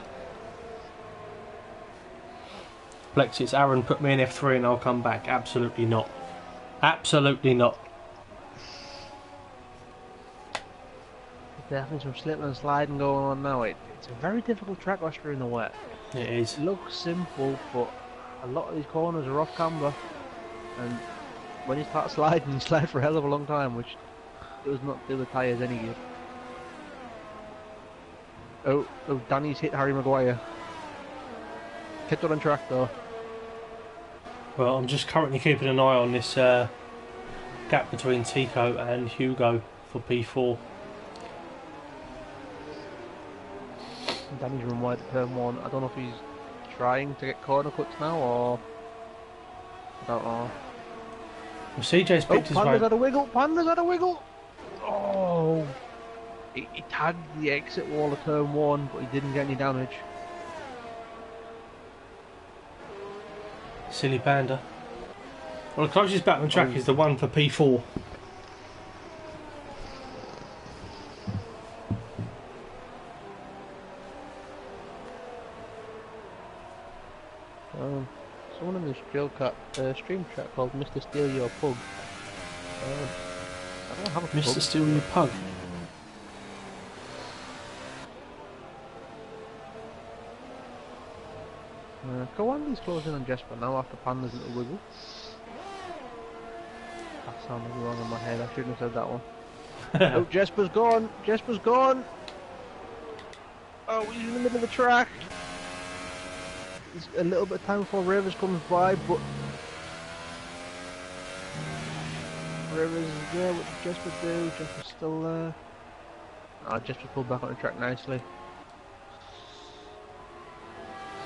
Plex, it's Aaron, put me in F3 and I'll come back. Absolutely not. Absolutely not. Definitely some slipping and sliding going on now. It's a very difficult track, Austria, in the wet. It is. It looks simple, but a lot of these corners are off camber. And when you start sliding, you slide for a hell of a long time, which does not do the tyres any good. Oh, Danny's hit Harry Maguire. Kept it on track though. Well, I'm just currently keeping an eye on this gap between Tico and Hugo for P4. Danny's run wide at turn 1. I don't know if he's trying to get corner cuts now or... I don't know. Well, CJ's picked his Panda's had a wiggle! Panda's had a wiggle! Oh! He tagged the exit wall of turn 1, but he didn't get any damage. Silly Panda. Well, the closest back on track is the one for P4. Someone in this stream chat called Mr. Steal Your Pug. I don't have a Mr. pug. Steal Your Pug. Kawandi's closing on Jesper now after Panda's little wiggle. That sounded wrong in my head, I shouldn't have said that one. Oh, Jesper's gone! Jesper's gone! Oh, he's in the middle of the track! There's a little bit of time before Rivers comes by, but... Rivers is there, what did Jesper do? Jesper's still there. Ah, Jesper pulled back on the track nicely.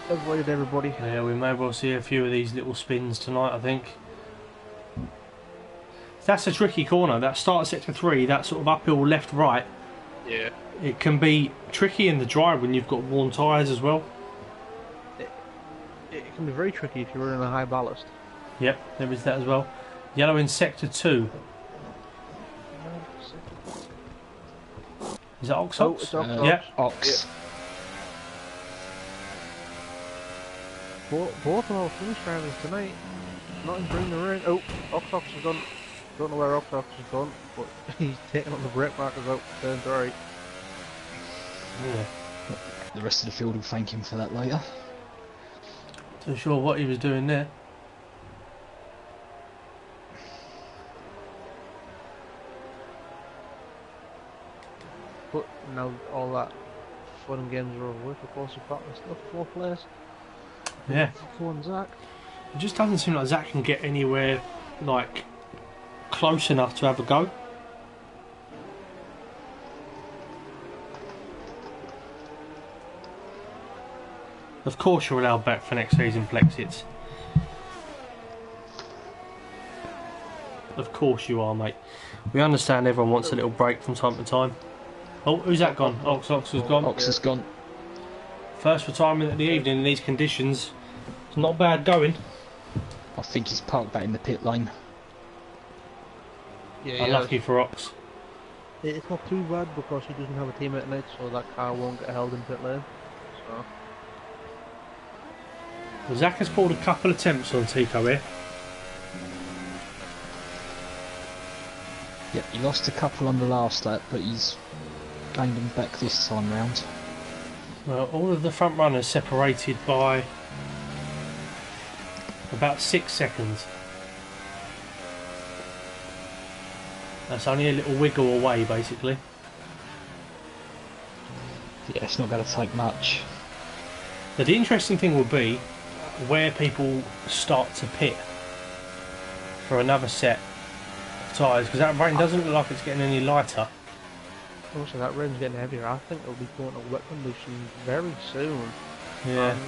Avoided everybody. Yeah, we may well see a few of these little spins tonight, I think. That's a tricky corner. That start at sector 3, that sort of uphill left-right. Yeah. It can be tricky in the drive when you've got worn tyres as well. It can be very tricky if you're running a high ballast. Yep, there is that as well. Yellow in sector 2. Is that Ox? Oh, it's Ox. Yeah. Ox. Both of our finish drivers tonight. Not in bring the rain. Oh, Ox has gone. Don't know where Ox has gone, but he's taking up the brake markers out turn 3. Yeah. The rest of the field will thank him for that later. Not sure what he was doing there. But now all that fun and games are over with, of course, we've got still 4th place. Yeah. For Zach. It just doesn't seem like Zach can get anywhere like close enough to have a go. Of course you're allowed back for next season, Plexits. Of course you are, mate. We understand everyone wants a little break from time to time. Oh, who's that gone? Ox has gone. Ox has gone. First retirement of the evening in these conditions. It's not bad going. I think he's parked that in the pit lane. Yeah, unlucky for Ox. It's not too bad because he doesn't have a teammate tonight, so that car won't get held in pit lane. So. Well, Zach has pulled a couple of attempts on Tico here. Yep, he lost a couple on the last lap, but he's gained them back this time round. Well, all of the front runners separated by About 6 seconds. That's only a little wiggle away, basically. Yeah, it's not going to take much. But the interesting thing will be where people start to pit for another set of tyres, because that rain doesn't look like it's getting any lighter. Also, that rain's getting heavier. I think it'll be going to wet conditions very soon. Yeah. And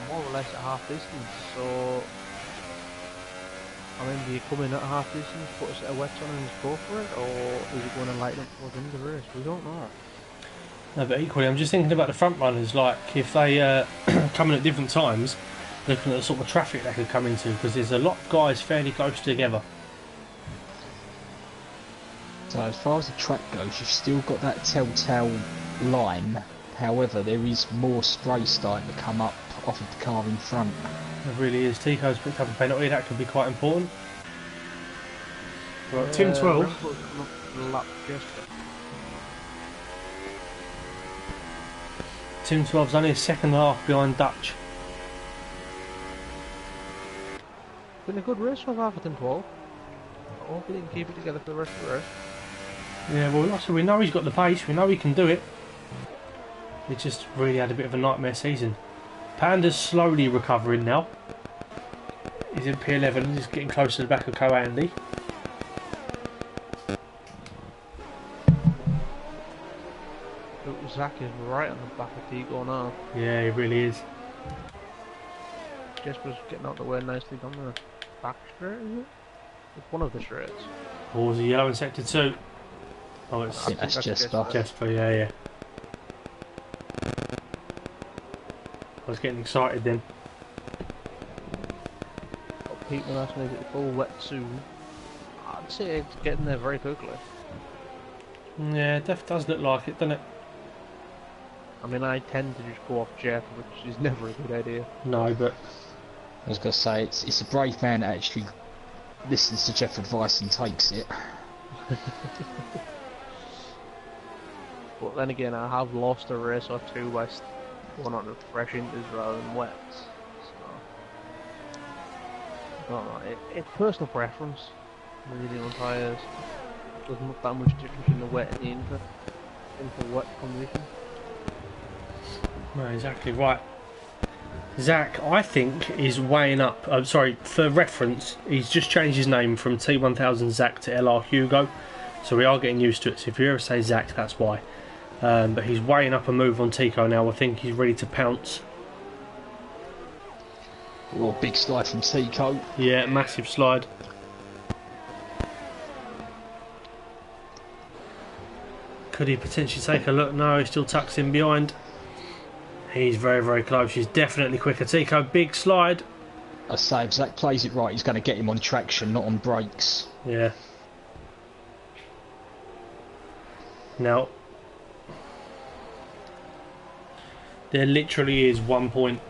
more or less at half distance. So, I mean, do you come in at half distance, put a set of wets on and just go for it, or is it going to lighten up towards the end of the race? We don't know. No, but equally, I'm just thinking about the front runners. Like, if they come in at different times, looking at the sort of traffic they could come into, because there's a lot of guys fairly close together. So as far as the track goes, you've still got that telltale line. However, there is more spray starting to come up off of the car in front. It really is. Tico's picked up a penalty. That could be quite important. Right, Tim 12. Tim 12's only a second and a half behind Dutch. Been a good race so far for Tim 12. I hope he can keep it together for the rest of the race. Yeah, well, so we know he's got the pace. We know he can do it. He just really had a bit of a nightmare season. Panda's slowly recovering now. He's in P11, he's getting close to the back of Co-Andy. Zach is right on the back of Tico now. Yeah, he really is. Jesper's getting out the way nicely down the back straight, is it? It's one of the straights. Oh, was he yellow in sector 2? Oh, it's I think that's Jesper. Jesper, yeah. I was getting excited then. Got Pete Manassi at the full wet soon. I'd say it's getting there very quickly. Yeah, it does look like it, doesn't it? I mean, I tend to just go off Jeff, which is never a good idea. No, but I was going to say, it's a brave man that actually listens to Jeff's advice and takes it. But then again, I have lost a race or two by going on the fresh inters rather than wets. So, I don't know. It's personal preference, really, on tyres. There's not that much difference in the wet and the inter wet condition. no, exactly right. Zach, I think, is weighing up. I'm sorry, for reference, he's just changed his name from T1000 Zach to LR Hugo, so we are getting used to it. So if you ever say Zach, that's why. But he's weighing up a move on Tico now. I think he's ready to pounce. Oh, big slide from Tico. Yeah, massive slide. Could he potentially take a look? No, he still tucks in behind. He's very, very close. He's definitely quicker. Tico, big slide. I say, if Zach plays it right, he's going to get him on traction, not on brakes. Yeah. Now, there literally is 1 point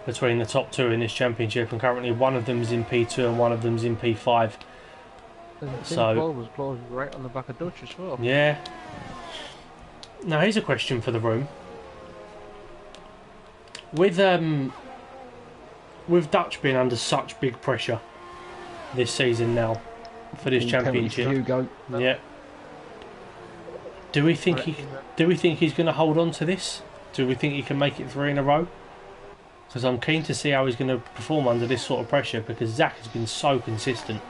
between the top two in this championship, and currently one of them is in P2 and one of them is in P5. And So was closed right on the back of Dutch as well. Yeah. Now here's a question for the room. With Dutch being under such big pressure this season now for this championship, Hugo. yeah. Do we think he's going to hold on to this? Do we think he can make it 3 in a row? Because I'm keen to see how he's going to perform under this sort of pressure, because Zach has been so consistent.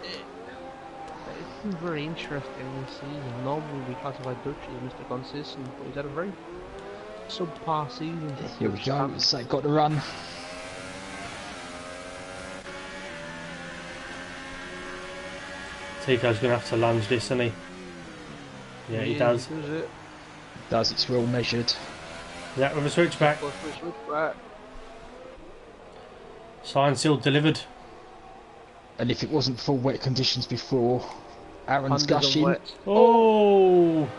It's been very interesting this season. Normally we classify Dutch as Mr. Consistent, but he's had a very subpar season. Here we go, so got the run. Tico's going to have to lunge this, isn't he? Yeah, he does. Does, it's well measured. Zach with a switchback. Signed, sealed, delivered. And if it wasn't full wet conditions before, Aaron's gushing. Oh!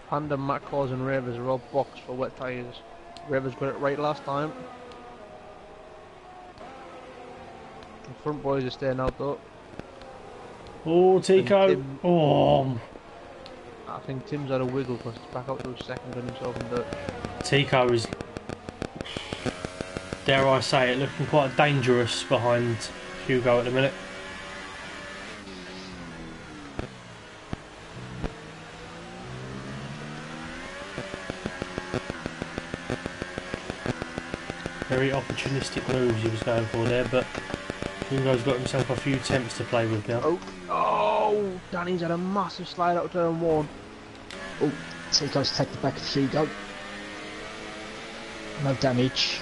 Panda, Matt Claus and Ravers are all boxed for wet tyres. Ravers got it right last time. The front boys are staying out though. Oh, Tico! Oh! I think Tim's had a wiggle because he's back up to a second on himself and Dutch. Tico is, dare I say it, looking quite dangerous behind Hugo at the minute. Very opportunistic moves he was going for there, but Hugo's got himself a few attempts to play with now. Oh, Danny's had a massive slide out turn 1. Oh, Tico's taken the back of Hugo. No damage.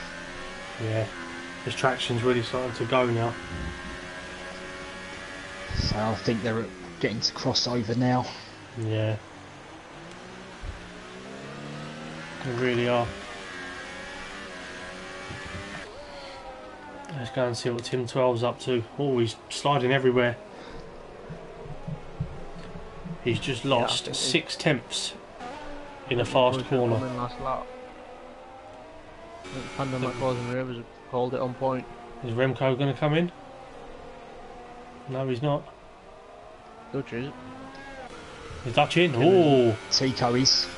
Yeah, his traction's really starting to go now. So I think they're getting to cross over now. Yeah. They really are. Let's go and see what Tim 12's up to. Oh, he's sliding everywhere. He's just lost 6 tenths in a fast corner. Last lap. Panda McCausey Rivers have called it on point. Is Remco going to come in? No, he's not. Dutch is. Is Dutch in? Oh! Tico is.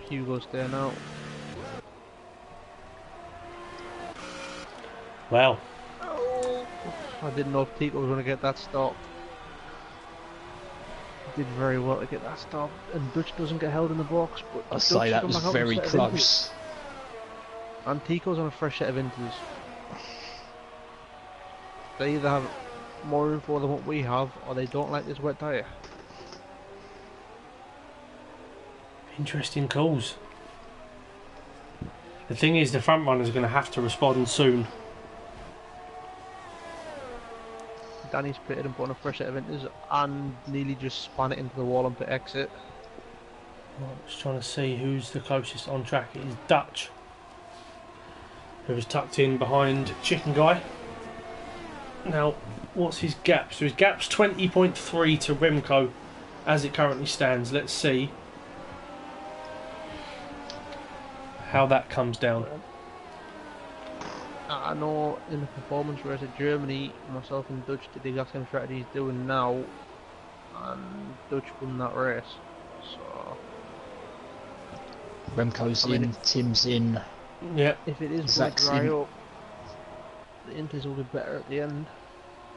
Hugo's there now. Well. I didn't know if Tico was going to get that stop. He did very well to get that stop, and Dutch doesn't get held in the box. But I'd say that was very close. And Tico's on a fresh set of inters. They either have more info than what we have, or they don't like this wet tyre. Interesting calls. The thing is, the front runners are going to have to respond soon. Danny's pitted and put on a fresh set of inters and nearly just span it into the wall and put exit. I'm just trying to see who's the closest on track. It is Dutch, who was tucked in behind Chicken Guy. Now, what's his gap? So his gap's 20.3 to Remco as it currently stands. Let's see how that comes down. I know in the performance race at Germany, myself and Dutch did the exact same strategy he's doing now, and Dutch won that race. So Remco's in, Tim's in. Yeah. If it is going to dry up, the inters will be better at the end.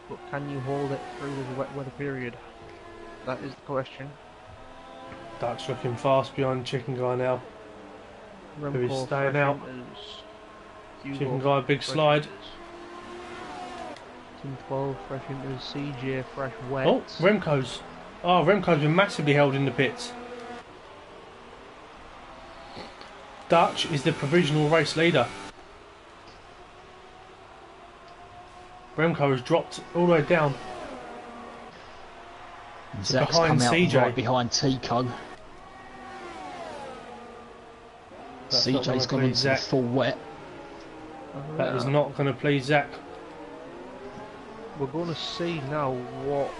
But can you hold it through the wet weather period? That is the question. Dutch looking fast behind Chicken Guy now. Remco Who is staying out. Chicken Guy, big slide. Team 12, fresh into CJ, fresh wet. Oh, Remco's. Oh, Remco's been massively held in the pits. Dutch is the provisional race leader. Remco has dropped all the way down. Zach's behind come out CJ. right behind Tico. CJ's gone into the full wet. That is not going to please Zach. We're going to see now what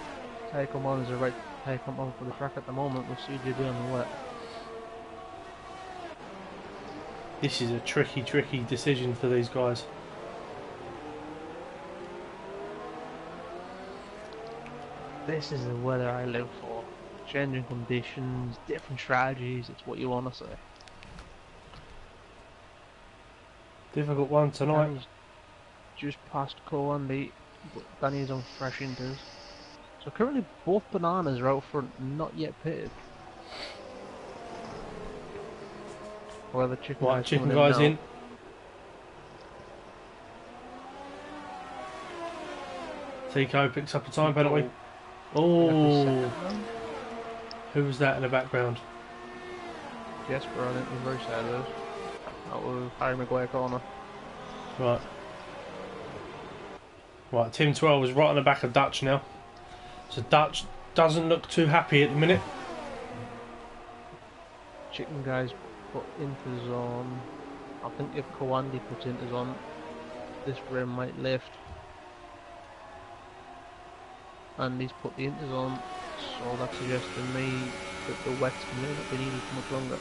take him on is the right take him on for the track at the moment with CJ being on the wet. This is a tricky decision for these guys. This is the weather I live for. Changing conditions, different strategies, it's what you want to say. Difficult one tonight. Danny's just past Andy, but Danny's on fresh inters. So currently both bananas are out front, not yet pitted. However, Chicken Guy's in. Tico picks up a time penalty. Oh, who was that in the background? Jesper on it, was very sad though. That was Harry Maguire corner. Right. Right, Team 12 is right on the back of Dutch now. So Dutch doesn't look too happy at the minute. Chicken Guy's put inters on. I think if Kawandi puts inters on, this rim might lift. And he's put the inters on, so that suggests to me that the wets may not be needed for much longer.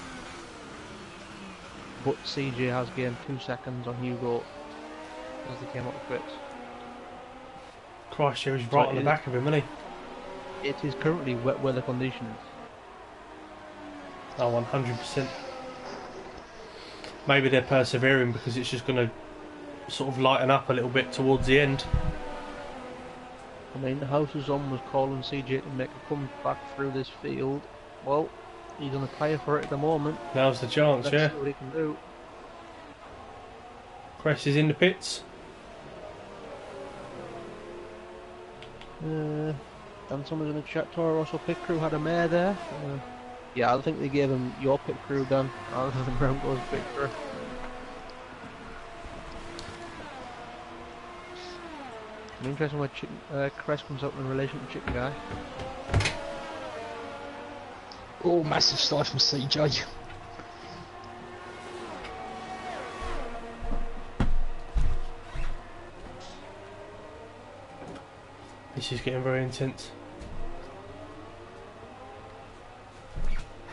But CJ has gained 2 seconds on Hugo as they came up the pits. Christ, he was right on the back of him, isn't he? It is currently wet weather conditions. Oh, 100%. Maybe they're persevering because it's just going to sort of lighten up a little bit towards the end. I mean, the house is on was calling CJ to make a comeback through this field. Well, he's on a tyre for it at the moment. Now's the chance, Let's yeah. see what he can do. Cress is in the pits. And someone's in the chat, Toro Rosso pit crew had a mare there. Yeah, I think they gave him your pit crew, Dan, rather than Remco's pit crew. I'm interested where Crest comes up in relation to Chicken Guy. Oh, massive slide from CJ. This is getting very intense.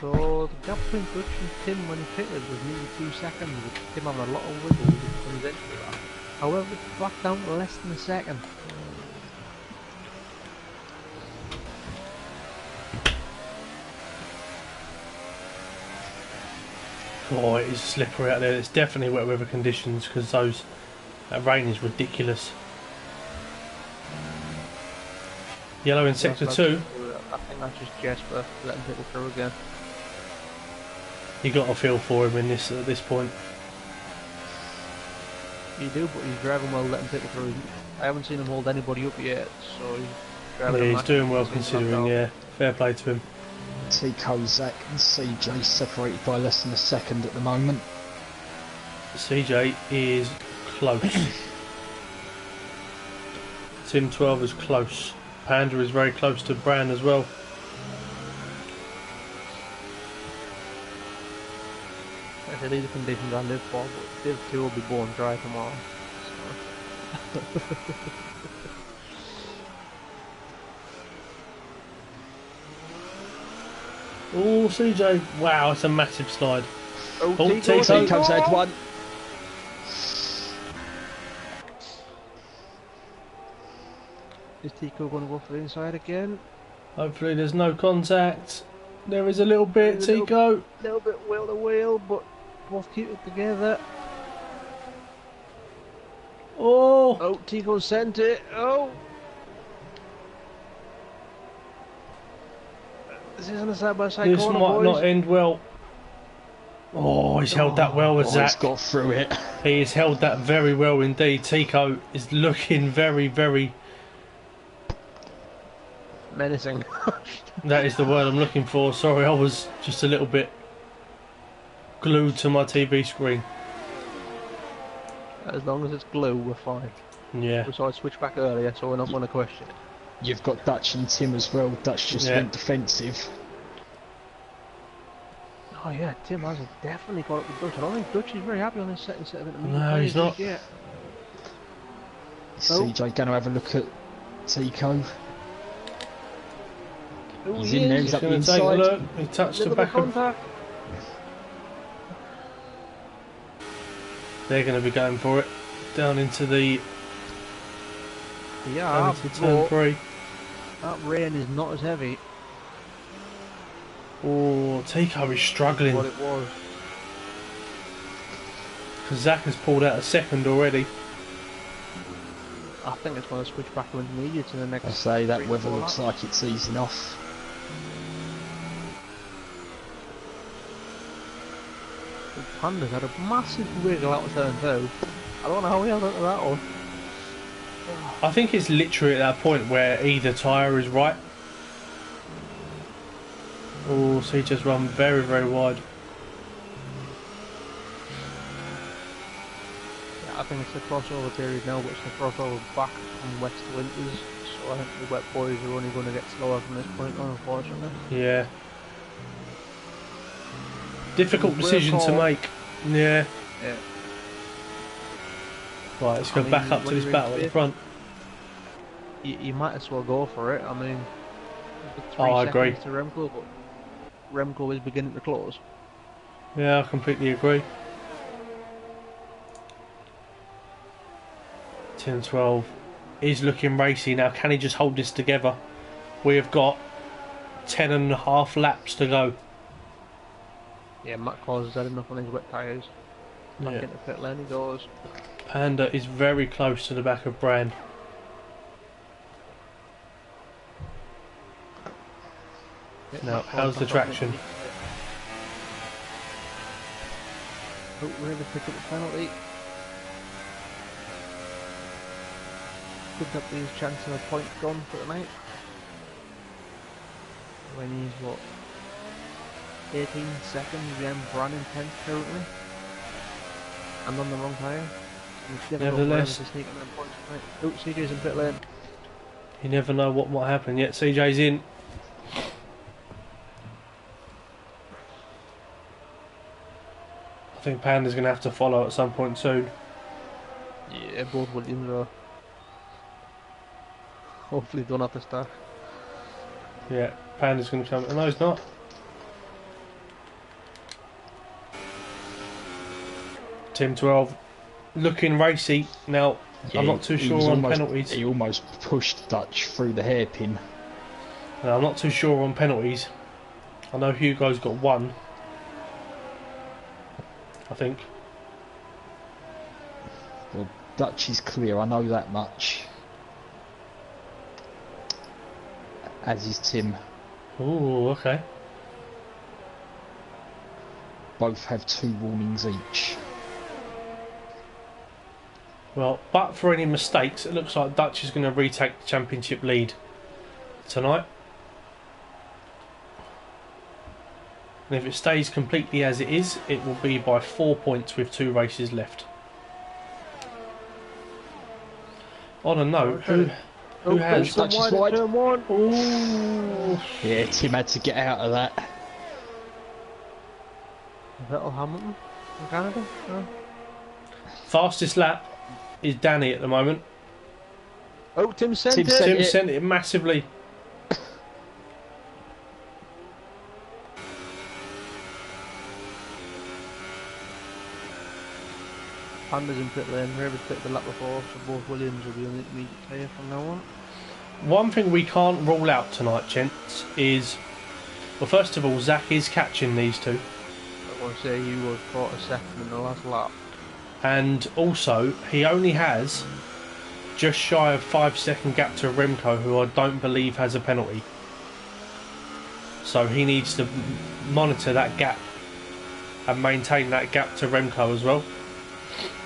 So the gap between Dutch and Tim when he pitted was nearly 2 seconds, with Tim having a lot of wiggle as he comes into that. However, it's back down to less than a second. Oh, it is slippery out there. It's definitely wet weather conditions because that rain is ridiculous. Yellow in sector 2. I think that's just Jesper letting people through again. You got a feel for him in this at this point. You do, but he's driving well, letting people through. I haven't seen him hold anybody up yet, so he's driving. Yeah, he's doing well considering. Yeah, fair play to him. Tico, Zach and CJ separated by less than a second at the moment. CJ is close. Tim 12 is close. Panda is very close to Brand as well. These are the conditions I live for, but Div 2 will be born dry tomorrow. So. Oh, CJ! Wow, it's a massive slide. Oh, Tico's had one. Is Tico going to go for the inside again? Hopefully, there's no contact. There is a little bit, Tico. Little bit wheel to wheel, but both keep it together. Oh! Oh, Tico sent it. Oh! This isn't a side-by-side This corner, might boys. not end well. Oh, he's held that well with Zach. He's got through it. He has held that very well indeed. Tico is looking very, very... menacing. That is the word I'm looking for. Sorry, I was just a little bit glued to my TV screen. As long as it's glue, we're fine. Yeah. So I switched back earlier, so we're not going to question it. You've got Dutch and Tim as well. Dutch just went defensive. Oh yeah, Tim has definitely got up with Dutch. I don't think Dutch is very happy on this second set of it. No, he's not. Yet. CJ going to have a look at Tico. Oh, He's in there, he's up the Take a inside. look. He touched the back of... They're going to be going for it. Down into the... Yeah, into turn 3. That rain is not as heavy. Oh, Tico is struggling. What it was. Because Zach has pulled out a second already. I think it's going to switch back to intermediate to the next. I say that weather looks like it's easing off. The Panda's had a massive wiggle out of turn 2. I don't know how he held onto that one. I think it's literally at that point where either tyre is right. Oh, so he just run very, very wide. Yeah, I think it's the crossover period now, but it's the crossover back from west to winters. So I think the wet boys are only going to get slower from this point on, unfortunately. Yeah. Difficult decision to make. Yeah. Yeah. Right, let's go back up to this battle at the front. You might as well go for it. I mean, I agree. To Remco, but Remco is beginning to close. Yeah, I completely agree. 10-12 is looking racy now. Can he just hold this together? we have got 10.5 laps to go. Yeah, Matt Claus has had enough on his wet tyres. Back Yeah. into pit lane he goes. Panda is very close to the back of Brand. Yeah, Now, Matt Claus how's the back on traction? it. Oh, we're able to pick up the penalty. Could that be his chance of a point gone for the night? When he's what? 18 seconds behind Bran in 10th currently. And on the wrong tyre. Nevertheless, Oh, CJ's in pit lane. you never know what might happen. Yet CJ's in. I think Panda's going to have to follow at some point soon. Yeah, both Williams are. Hopefully don't have to start. Yeah, Panda's going to come. No, he's not. Tim 12 looking racy. Now, Yeah, I'm not too he sure was on almost- penalties. He almost pushed Dutch through the hairpin. Now, I'm not too sure on penalties. I know Hugo's got one. I think. Well, Dutch is clear, I know that much. As is Tim. Oh, okay. Both have 2 warnings each. Well, but for any mistakes, it looks like Dutch is going to retake the championship lead tonight. And if it stays completely as it is, it will be by 4 points with 2 races left. On a note, who has... Dutch is wide. Turn one. Ooh. Yeah, Tim had to get out of that. Vettel Hamilton in Canada? No. Fastest lap is Danny at the moment. Oh, Tim sent Tim it. sent Tim it. sent it massively. Panda's in pit lane. Whoever's picked the lap before, so both Williams will be on the intermediate tyre from now on. One thing we can't rule out tonight, gents, is... Well, first of all, Zach is catching these two. I want to say he was caught a second in the last lap. And also, he only has just shy of 5-second gap to Remco, who I don't believe has a penalty. So he needs to monitor that gap and maintain that gap to Remco as well.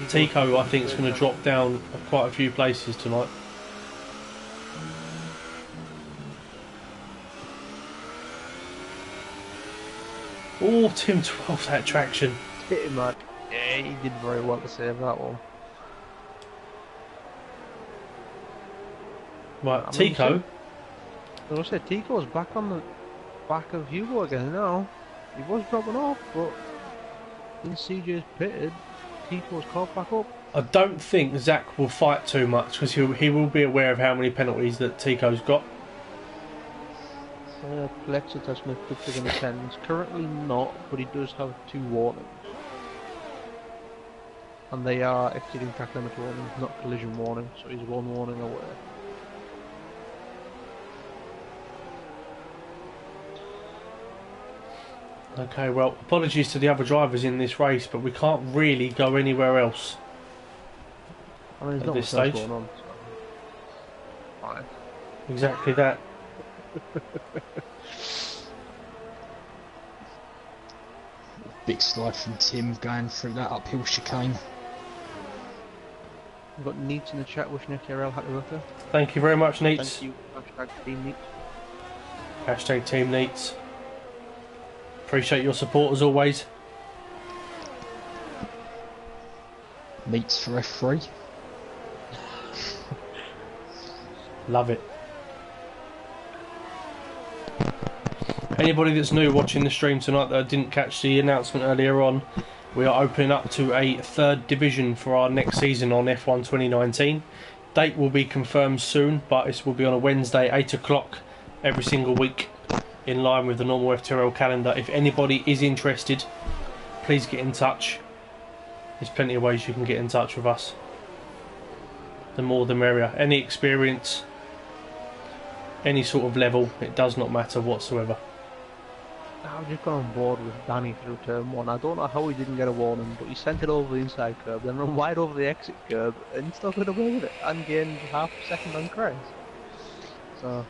Tico, I think, is going to drop down quite a few places tonight. Oh, Tim 12, that traction. Hit him, man. Yeah, he did very well to save that one. Right, I mean, Tico. As I said, Tico's back on the back of Hugo again now. He was dropping off, but when CJ's pitted, Tico's caught back up. I don't think Zach will fight too much because he will be aware of how many penalties that Tico's got. Plexitas Smith could take in the 10s. Currently not, but he does have 2 warnings. And they are exceeding track limit warnings, not collision warning, so he's 1 warning away. Okay, well, apologies to the other drivers in this race, but we can't really go anywhere else. I mean, there's At not this much else stage? going on. So. Fine. Exactly that. Big slide from Tim going through that uphill chicane. We've got Neats in the chat wishing FTRL happy birthday. Thank you very much, Neats. Thank you. Hashtag Team Neats. Hashtag Team Neats. Appreciate your support as always. Meets for F3. Love it. Anybody that's new watching the stream tonight that didn't catch the announcement earlier on, we are opening up to a 3rd division for our next season on F1 2019. Date will be confirmed soon, but this will be on a Wednesday, 8 o'clock every single week, in line with the normal FTRL calendar. If anybody is interested, please get in touch. There's plenty of ways you can get in touch with us. The more the merrier. Any experience, any sort of level. It does not matter whatsoever. I've just gone on board with Danny through turn 1. I don't know how he didn't get a warning, but he sent it over the inside curb, then run wide over the exit curb, and he still got away with it, and gained half a second on Chris. So,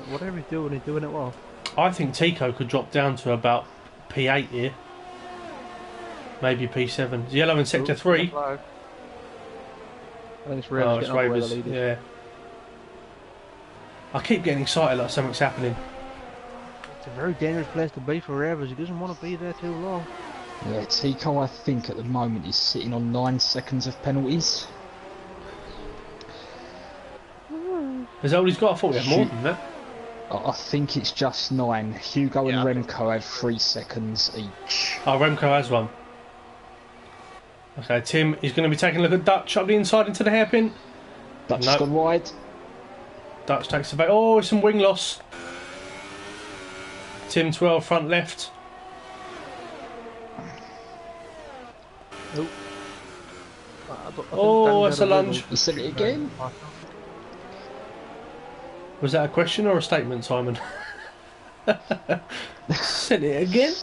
whatever he's doing it well. I think Tico could drop down to about P8 here. Maybe P7. Yellow in sector 3. I think it's Ravers. Oh, it's Ravers. Yeah. I keep getting excited like something's happening. It's a very dangerous place to be for Ravers. He doesn't want to be there too long. Yeah, Tico, I think at the moment is sitting on 9 seconds of penalties. Is that all he's got? I thought he had more than that. I think it's just 9. Hugo and Remco have 3 seconds each. Oh, Remco has one. Okay, Tim is going to be taking a look at Dutch up the inside into the hairpin. Dutch has gone wide. Dutch takes the back. Oh, some wing loss. Tim 12 front left. Nope. Oh, that's a lunge. You said it again? Was that a question or a statement, Simon? Said it again?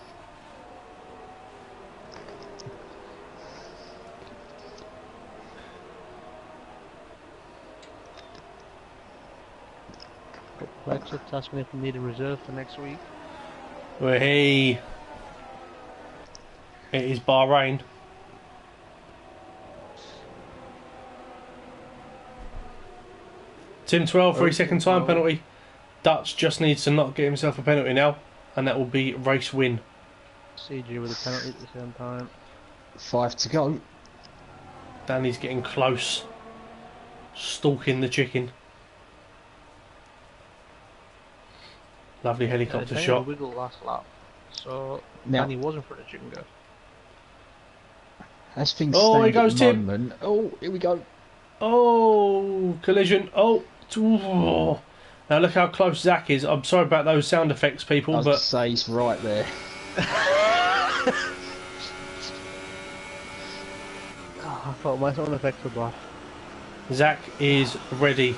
Brexit's asking if we need a reserve for next week. Well, hey. It is Bahrain. Tim 12, 3-second time penalty. Dutch just needs to not get himself a penalty now, and that will be race win. CG with a penalty at the same time. 5 to go. Danny's getting close. Stalking the chicken. Lovely helicopter shot. Wiggle last lap. So now, Danny was in front of chicken go. As things oh, stand here goes at the Tim. moment, oh, here we go. Oh, collision. Oh. Now look how close Zach is. I'm sorry about those sound effects, people, but say he's right there. Oh, I thought my sound effects were bad. Zach is ready.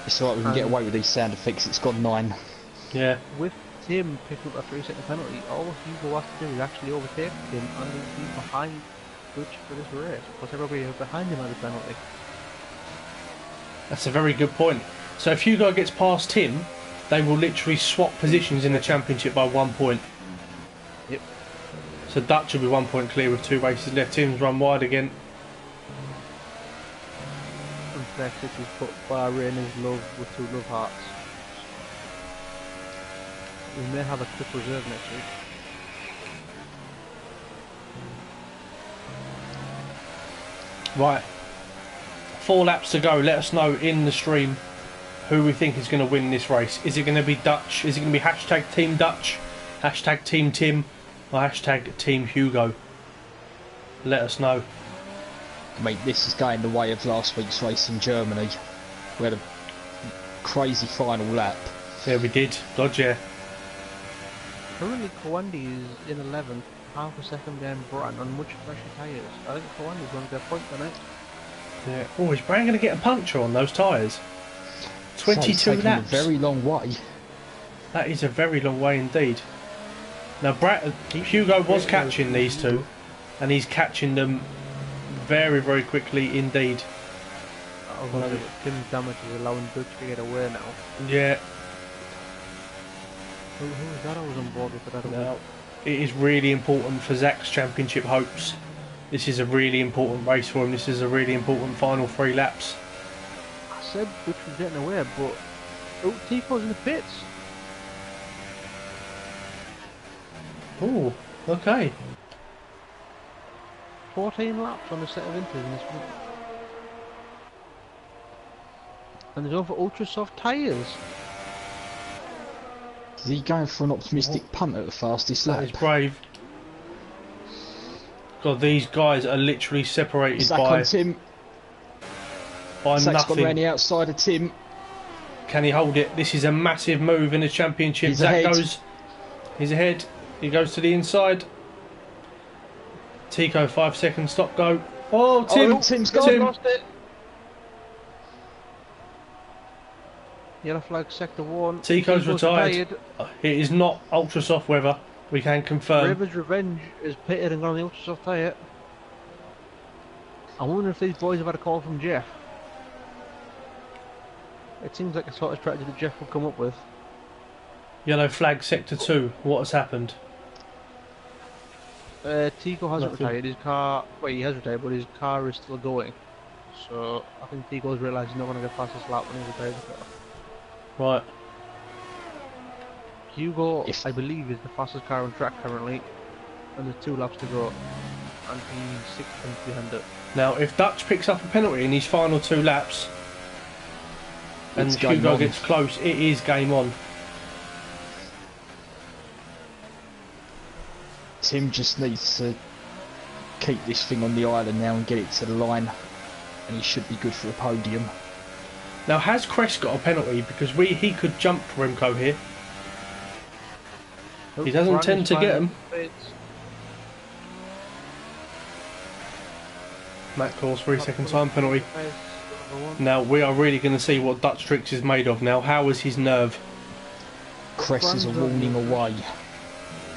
It's alright, we can get away with these sound effects. It's got 9. Yeah. With Tim picking up a 3-second penalty, all Hugo has to do is actually overtake him and be behind Dutch for this race, because everybody behind him has a penalty. That's a very good point. So if Hugo gets past him, they will literally swap positions in the championship by 1 point. Yep. So Dutch will be 1 point clear with 2 races left. Tim's run wide again. And Brexit has put Bahrain as love with 2 love hearts. We may have a quick reserve next week. Right. 4 laps to go. Let us know in the stream who we think is going to win this race. Is it going to be Dutch? Is it going to be hashtag Team Dutch? Hashtag Team Tim? Or hashtag Team Hugo? Let us know. Mate, this is going the way of last week's race in Germany. We had a crazy final lap. Yeah, we did. God, yeah. Currently, Kawandi is in 11th, half a second behind Bratton on much fresher tyres. I think Kawandi's going to get a point tonight. Yeah. Oh, is Brown going to get a puncture on those tyres? 22 so laps. A very long way. That is a very long way indeed. Now, Hugo was catching these two, and he's catching them very, very quickly indeed. Oh, Tim's damage is allowing Dutch to get away now. Yeah. Who was that I was on board with? That Now, it is really important for Zach's championship hopes. This is a really important race for him. This is a really important final 3 laps. I said Dutch was getting away, but oh, Tifo's in the pits. Oh, okay. 14 laps on a set of inters in this week. And there's over ultra soft tyres. Is he going for an optimistic punt at the fastest lap? That is brave. God, these guys are literally separated Zach by on Tim. Zach's nothing. gone around the outside of Tim. Can he hold it? This is a massive move in the championship. He's Zach ahead. goes. He's ahead. He goes to the inside. Tico, 5 seconds, stop, go. Oh, Tim! Oh, Tim's gone. Lost it. Yellow flag, sector 1. Tico's retired. It is not ultra soft weather. We can confirm. River's Revenge is pitted and gone on the ultra soft tyre. I wonder if these boys have had a call from Jeff. It seems like a sort of strategy that Jeff will come up with. Yellow flag, sector 2. What has happened? Tico hasn't retired. His car. Well, he has retired, but his car is still going. So I think Tico's realised he's not going to get past this lap when he retires the car. Right. Hugo, I believe, is the fastest car on track currently, and there's 2 laps to go, and he's 6 tenths behind it. Now, if Dutch picks up a penalty in his final 2 laps, and Hugo gets close, it is game on. Tim just needs to keep this thing on the island now and get it to the line, and he should be good for a podium. Now, has Crest got a penalty? Because he could jump Remco here. He doesn't tend to get them. Matt calls 3-second time penalty. Now, we are really going to see what Dutch Tricks is made of now. How is his nerve? Crest is a warning away.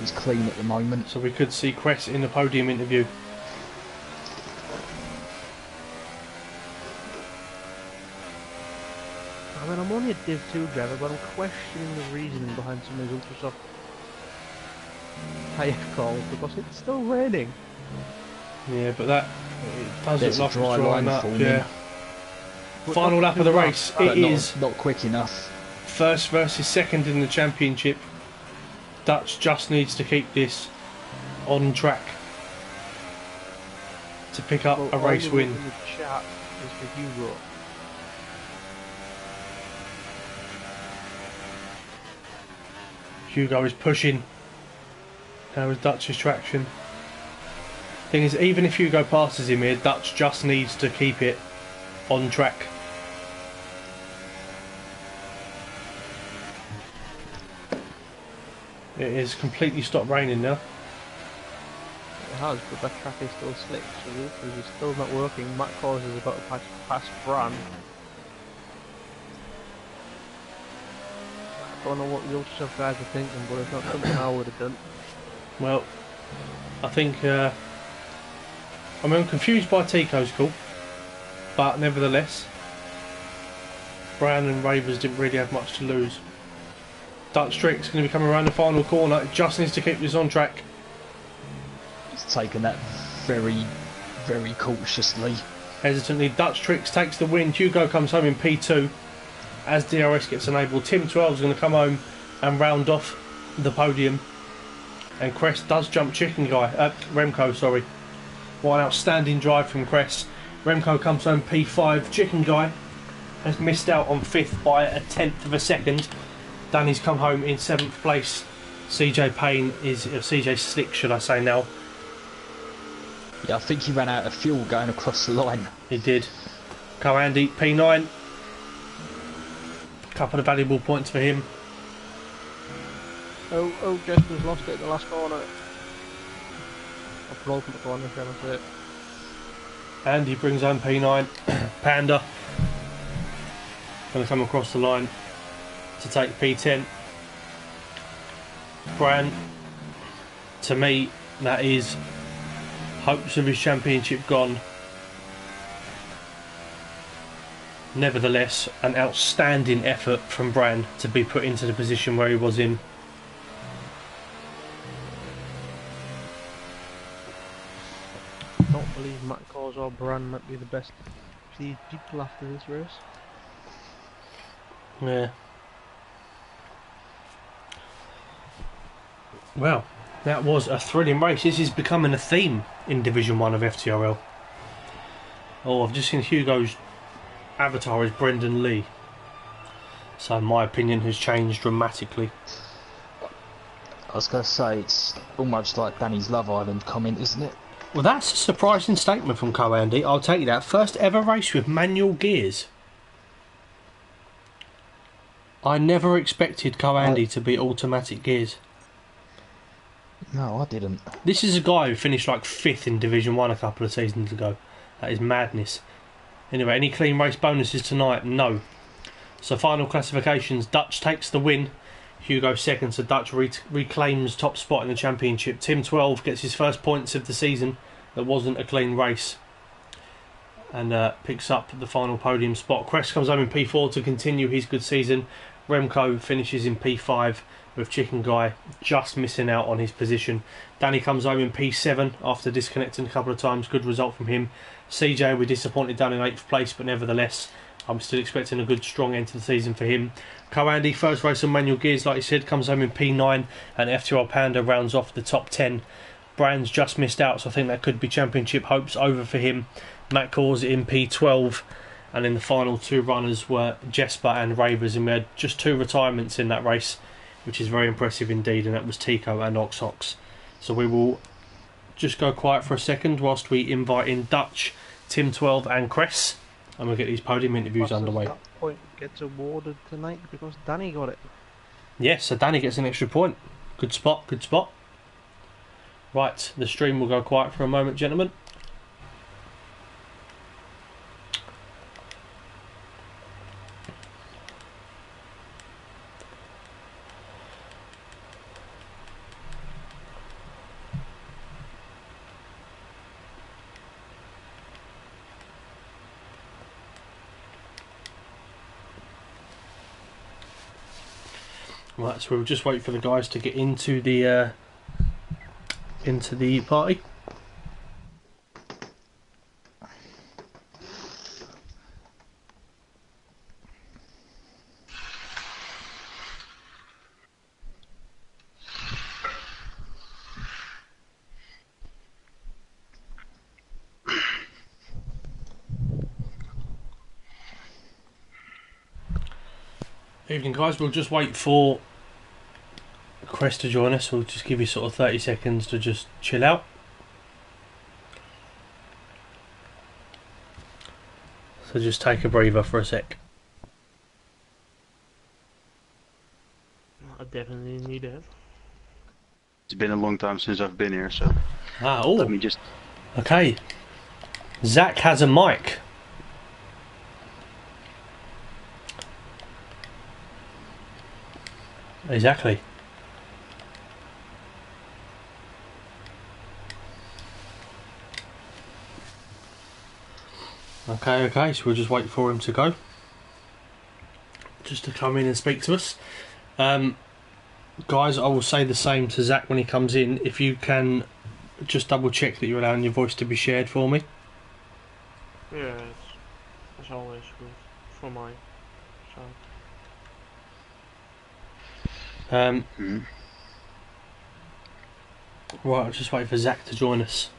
He's clean at the moment. So we could see Crest in the podium interview. I mean, I'm only a Div 2 driver, but I'm questioning the reasoning behind some of these ultra soft tyre calls because it's still raining. Yeah, but that does look like dry it's drying line up. for Yeah. Final lap of the race. It is not quick enough. first versus second in the championship. Dutch just needs to keep this on track to pick up a race win. In the chat is for Hugo. Hugo is pushing. Now is Dutch's traction. Thing is, even if Hugo passes him here, Dutch just needs to keep it on track. It is completely stopped raining now. It has, but that track is still slick, so the ultras is still not working. Matt Cause is about to pass Bran. I don't know what the ultra guys are thinking, but it's not something I would have done. Well, I think I'm confused by Tico's call, but nevertheless, Brown and Ravers didn't really have much to lose. Dutch Trick's going to be coming around the final corner. It just needs to keep this on track. He's taken that very, very cautiously. Hesitantly, Dutch Tricks takes the win. Hugo comes home in P2 as DRS gets enabled. Tim 12 is going to come home and round off the podium. And Crest does jump Chicken Guy. Remco, sorry. What an outstanding drive from Crest. Remco comes home P5. Chicken Guy has missed out on 5th by a 10th of a second. Danny's come home in 7th place. CJ Payne is CJ Slick, should I say now? Yeah, I think he ran out of fuel going across the line. He did. Co-Andy P9. Couple of valuable points for him. Oh, Justin's lost it in the last corner. I've broken the corner, can I say it? And he brings home P9. Panda. Going to come across the line to take P10. Bran, to me, that is hopes of his championship gone. Nevertheless, an outstanding effort from Bran to be put into the position where he was in. I don't believe Matt Cause or Bran might be the best people after this race. Yeah. Well, that was a thrilling race. This is becoming a theme in Division 1 of FTRL. Oh, I've just seen Hugo's avatar is Brendan Lee. So my opinion has changed dramatically. I was going to say, it's almost like Danny's Love Island comment, isn't it? Well, that's a surprising statement from Co-Andy. I'll take that. First ever race with manual gears. I never expected Co-Andy to be automatic gears. No, I didn't. This is a guy who finished like 5th in Division 1 a couple of seasons ago. That is madness. Anyway, any clean race bonuses tonight? No. So final classifications, Dutch takes the win. Hugo second, so Dutch reclaims top spot in the championship. Tim 12 gets his first points of the season. That wasn't a clean race. And picks up the final podium spot. Crest comes home in P4 to continue his good season. Remco finishes in P5 with Chicken Guy just missing out on his position. Danny comes home in P7 after disconnecting a couple of times. Good result from him. CJ, we're disappointed down in 8th place, but nevertheless I'm still expecting a good strong end to the season for him. Co-Andy, first race on manual gears, like you said, comes home in P9, and FTRL Panda rounds off the top 10. Brand's just missed out, so I think that could be championship hopes over for him. Matt Cause in P12, and then the final 2 runners were Jesper and Ravers, and we had just 2 retirements in that race, which is very impressive indeed, and that was Tico and Oxox. So we will just go quiet for a second whilst we invite in Dutch, Tim 12 and Cress, and we'll get these podium interviews underway. That point gets awarded tonight because Danny got it. Yes, so Danny gets an extra point. Good spot, good spot. Right, the stream will go quiet for a moment, gentlemen. Right, so we'll just wait for the guys to get into the party. Evening, guys. We'll just wait for Crest to join us. We'll just give you sort of 30 seconds to just chill out. So just take a breather for a sec. I definitely need it. It's been a long time since I've been here, so Oh. let me just... Okay. Zach has a mic. Exactly. Okay, so we'll just wait for him to go. Just to come in and speak to us. Guys, I will say the same to Zach when he comes in. If you can just double check that you're allowing your voice to be shared for me. Yeah, it's always good for my sound. Right, I'll just wait for Zach to join us,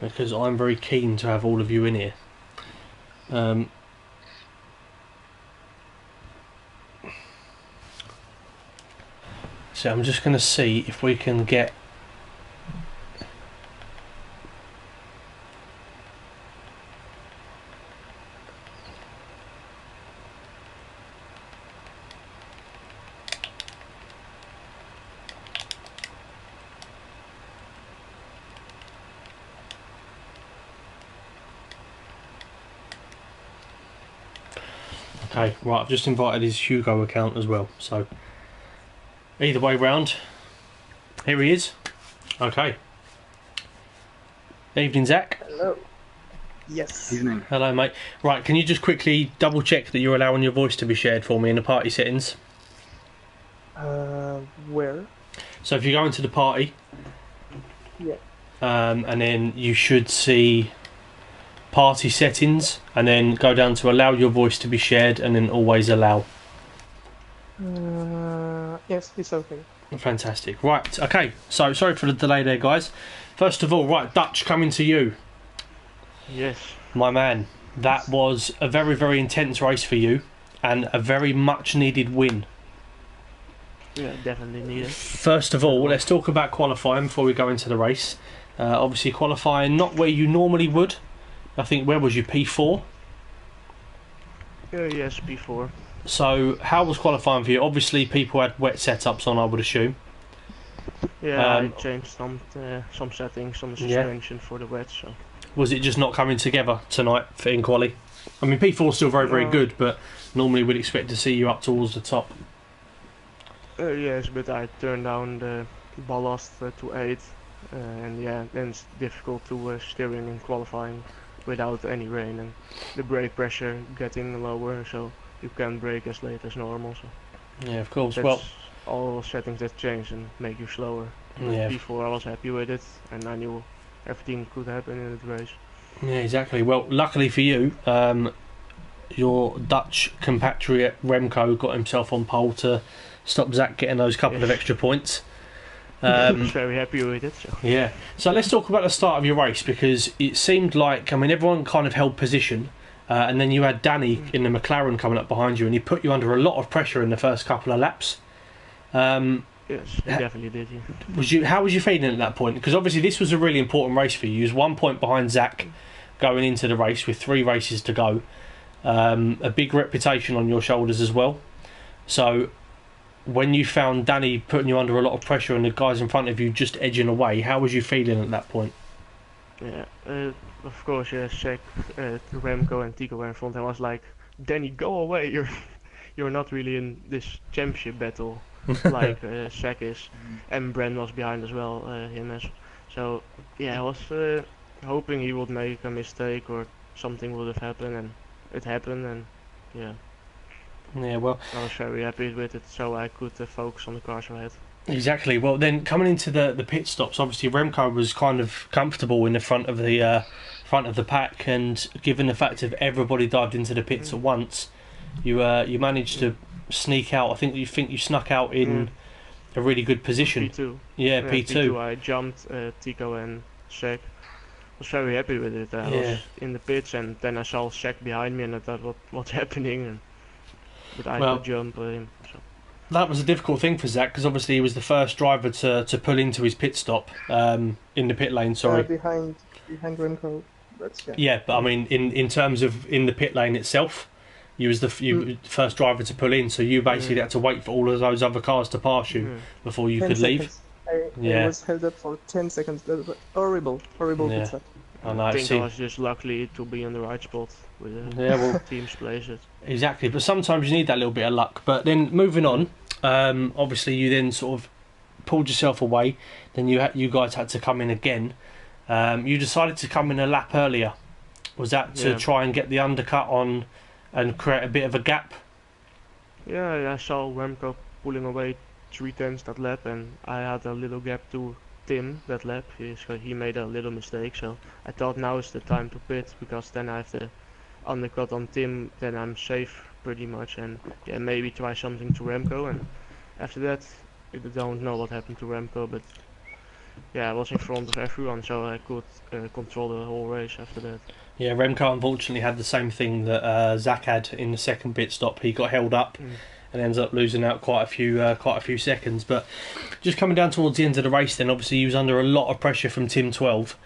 because I'm very keen to have all of you in here. So I'm just going to see if we can get... Okay, right, I've just invited his Hugo account as well, so either way round, here he is. Okay. Evening, Zach. Hello. Yes. Evening. Hello, mate. Right, can you just quickly double check that you're allowing your voice to be shared for me in the party settings? Where? So if you go into the party, Yeah. and then you should see party settings, and then go down to allow your voice to be shared, and then always allow. Yes, it's okay. Fantastic. Right, okay, so sorry for the delay there, guys. First of all, right, Dutch, coming to you. Yes. My man, that was a very, very intense race for you, and a very much needed win. Yeah, definitely need it. First of all, let's talk about qualifying before we go into the race. Obviously qualifying not where you normally would. I think, where was you, P4? Yes, before. So how was qualifying for you? Obviously people had wet setups on, I would assume. Yeah, I changed some settings, some suspension for the wet. So Was it just not coming together tonight in quali? I mean, P4 is still very, very good, but normally we'd expect to see you up towards the top. Yes, but I turned down the ballast to 8, and yeah, then it's difficult to steering in qualifying without any rain, and the brake pressure getting lower, so you can brake as late as normal. So Yeah, of course. that's Well, all settings that change and make you slower. yeah, Before I was happy with it, and I knew everything could happen in the race. yeah, exactly. Well, luckily for you, your Dutch compatriot Remco got himself on pole to stop Zach getting those couple of extra points. I was very happy with it. So. Yeah. So let's talk about the start of your race, because it seemed like, I mean, everyone kind of held position, and then you had Danny in the McLaren coming up behind you, and he put you under a lot of pressure in the first couple of laps. Yes, he definitely did. Yeah. How was you feeling at that point? Because obviously this was a really important race for you. You was 1 point behind Zach going into the race with 3 races to go. A big reputation on your shoulders as well. So when you found Danny putting you under a lot of pressure and the guys in front of you just edging away, how was you feeling at that point? Yeah, of course, yeah, Zach, Remco and Tico were in front. I was like, Danny, go away! You're not really in this championship battle like Zach is, and Bren was behind as well. So yeah, I was hoping he would make a mistake or something would have happened, and it happened, and yeah. Yeah, well, I was very happy with it, so I could focus on the cars ahead. Exactly. Well, then coming into the pit stops, obviously Remco was kind of comfortable in the front of the pack, and given the fact that everybody dived into the pits at once, you managed to sneak out. I think you snuck out in a really good position. P2. Yeah, P2. I jumped Tico and Zach. Was very happy with it. I was in the pits, and then I saw Zach behind me, and I thought, what's happening? But I could jump him. So. That was a difficult thing for Zach, because obviously he was the first driver to pull into his pit stop in the pit lane. Sorry, behind Remco. Yeah, but I mean, in terms of in the pit lane itself, you was the first driver to pull in, so you basically had to wait for all of those other cars to pass you before you could leave. I was held up for 10 seconds. That was horrible pit stop. I think I was just lucky to be in the right spot with the team's places. Exactly, but sometimes you need that little bit of luck. But then moving on, obviously you then sort of pulled yourself away. Then you guys had to come in again. You decided to come in a lap earlier. Was that to try and get the undercut on and create a bit of a gap? Yeah, I saw Remco pulling away 3/10 that lap, and I had a little gap to Tim that lap. He made a little mistake, so I thought now is the time to pit, because then I have the undercut on Tim, then I'm safe pretty much, and yeah, maybe try something to Remco, and after that I don't know what happened to Remco, but yeah, I was in front of everyone, so I could control the whole race after that. Yeah, Remco unfortunately had the same thing that Zach had in the second pit stop. He got held up and ends up losing out quite a few seconds. But just coming down towards the end of the race, then obviously he was under a lot of pressure from Tim 12.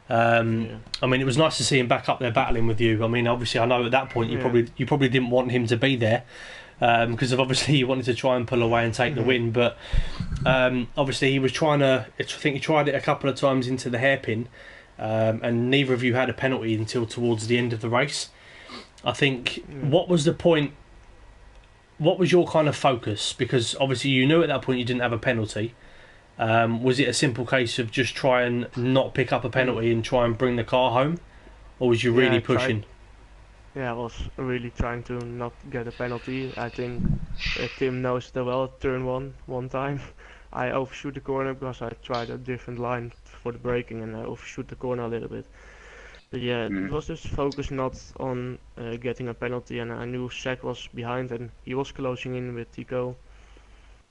I mean, it was nice to see him back up there battling with you. I mean, obviously I know at that point you probably didn't want him to be there, because of obviously you wanted to try and pull away and take the win. But obviously he was trying to. I think he tried it a couple of times into the hairpin, and neither of you had a penalty until towards the end of the race. I think what was the point? What was your kind of focus? Because obviously you knew at that point you didn't have a penalty. Was it a simple case of just try and not pick up a penalty and try and bring the car home, or was you really pushing? I was really trying to not get a penalty. I think Tim knows that well. Turn one time, I overshoot the corner because I tried a different line for the braking, and I overshoot the corner a little bit. But yeah, it was just focused not on getting a penalty, and I knew Zach was behind and he was closing in with Tico.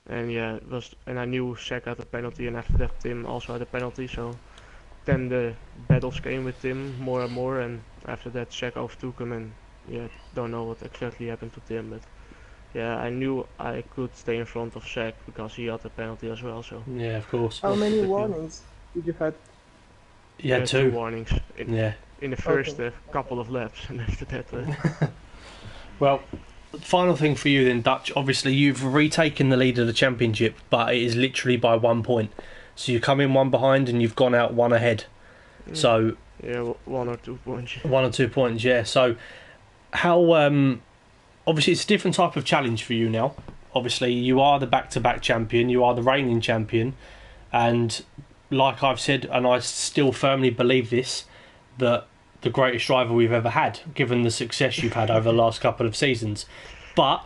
And yeah, and I knew Zach had a penalty, and after that Tim also had a penalty, so then the battles came with Tim more and more, and after that Zach overtook him, and yeah, don't know what exactly happened to Tim, but yeah, I knew I could stay in front of Zach because he had a penalty as well, so. Yeah, of course. How many warnings did you have? Yeah, two warnings. In the first Okay. couple of laps, and after that. Well, final thing for you then, Dutch. Obviously, you've retaken the lead of the championship, but it is literally by 1 point. So you come in one behind, and you've gone out one ahead. So yeah, 1 or 2 points. 1 or 2 points, yeah. So how obviously it's a different type of challenge for you now. Obviously, you are the back-to-back champion. You are the reigning champion, and like I've said, and I still firmly believe this, that the greatest driver we've ever had, given the success you've had over the last couple of seasons. But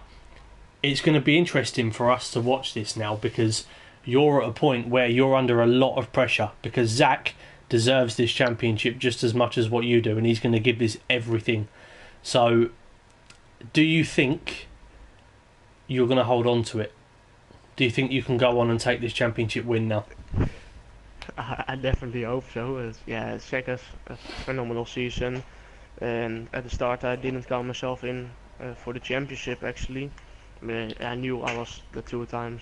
it's going to be interesting for us to watch this now, because you're at a point where you're under a lot of pressure, because Zach deserves this championship just as much as what you do, and he's going to give this everything. So, do you think you're going to hold on to it? Do you think you can go on and take this championship win now? I definitely hope so. Yeah, Zach has a phenomenal season, and at the start I didn't count myself in for the championship actually. I knew I was the 2 times,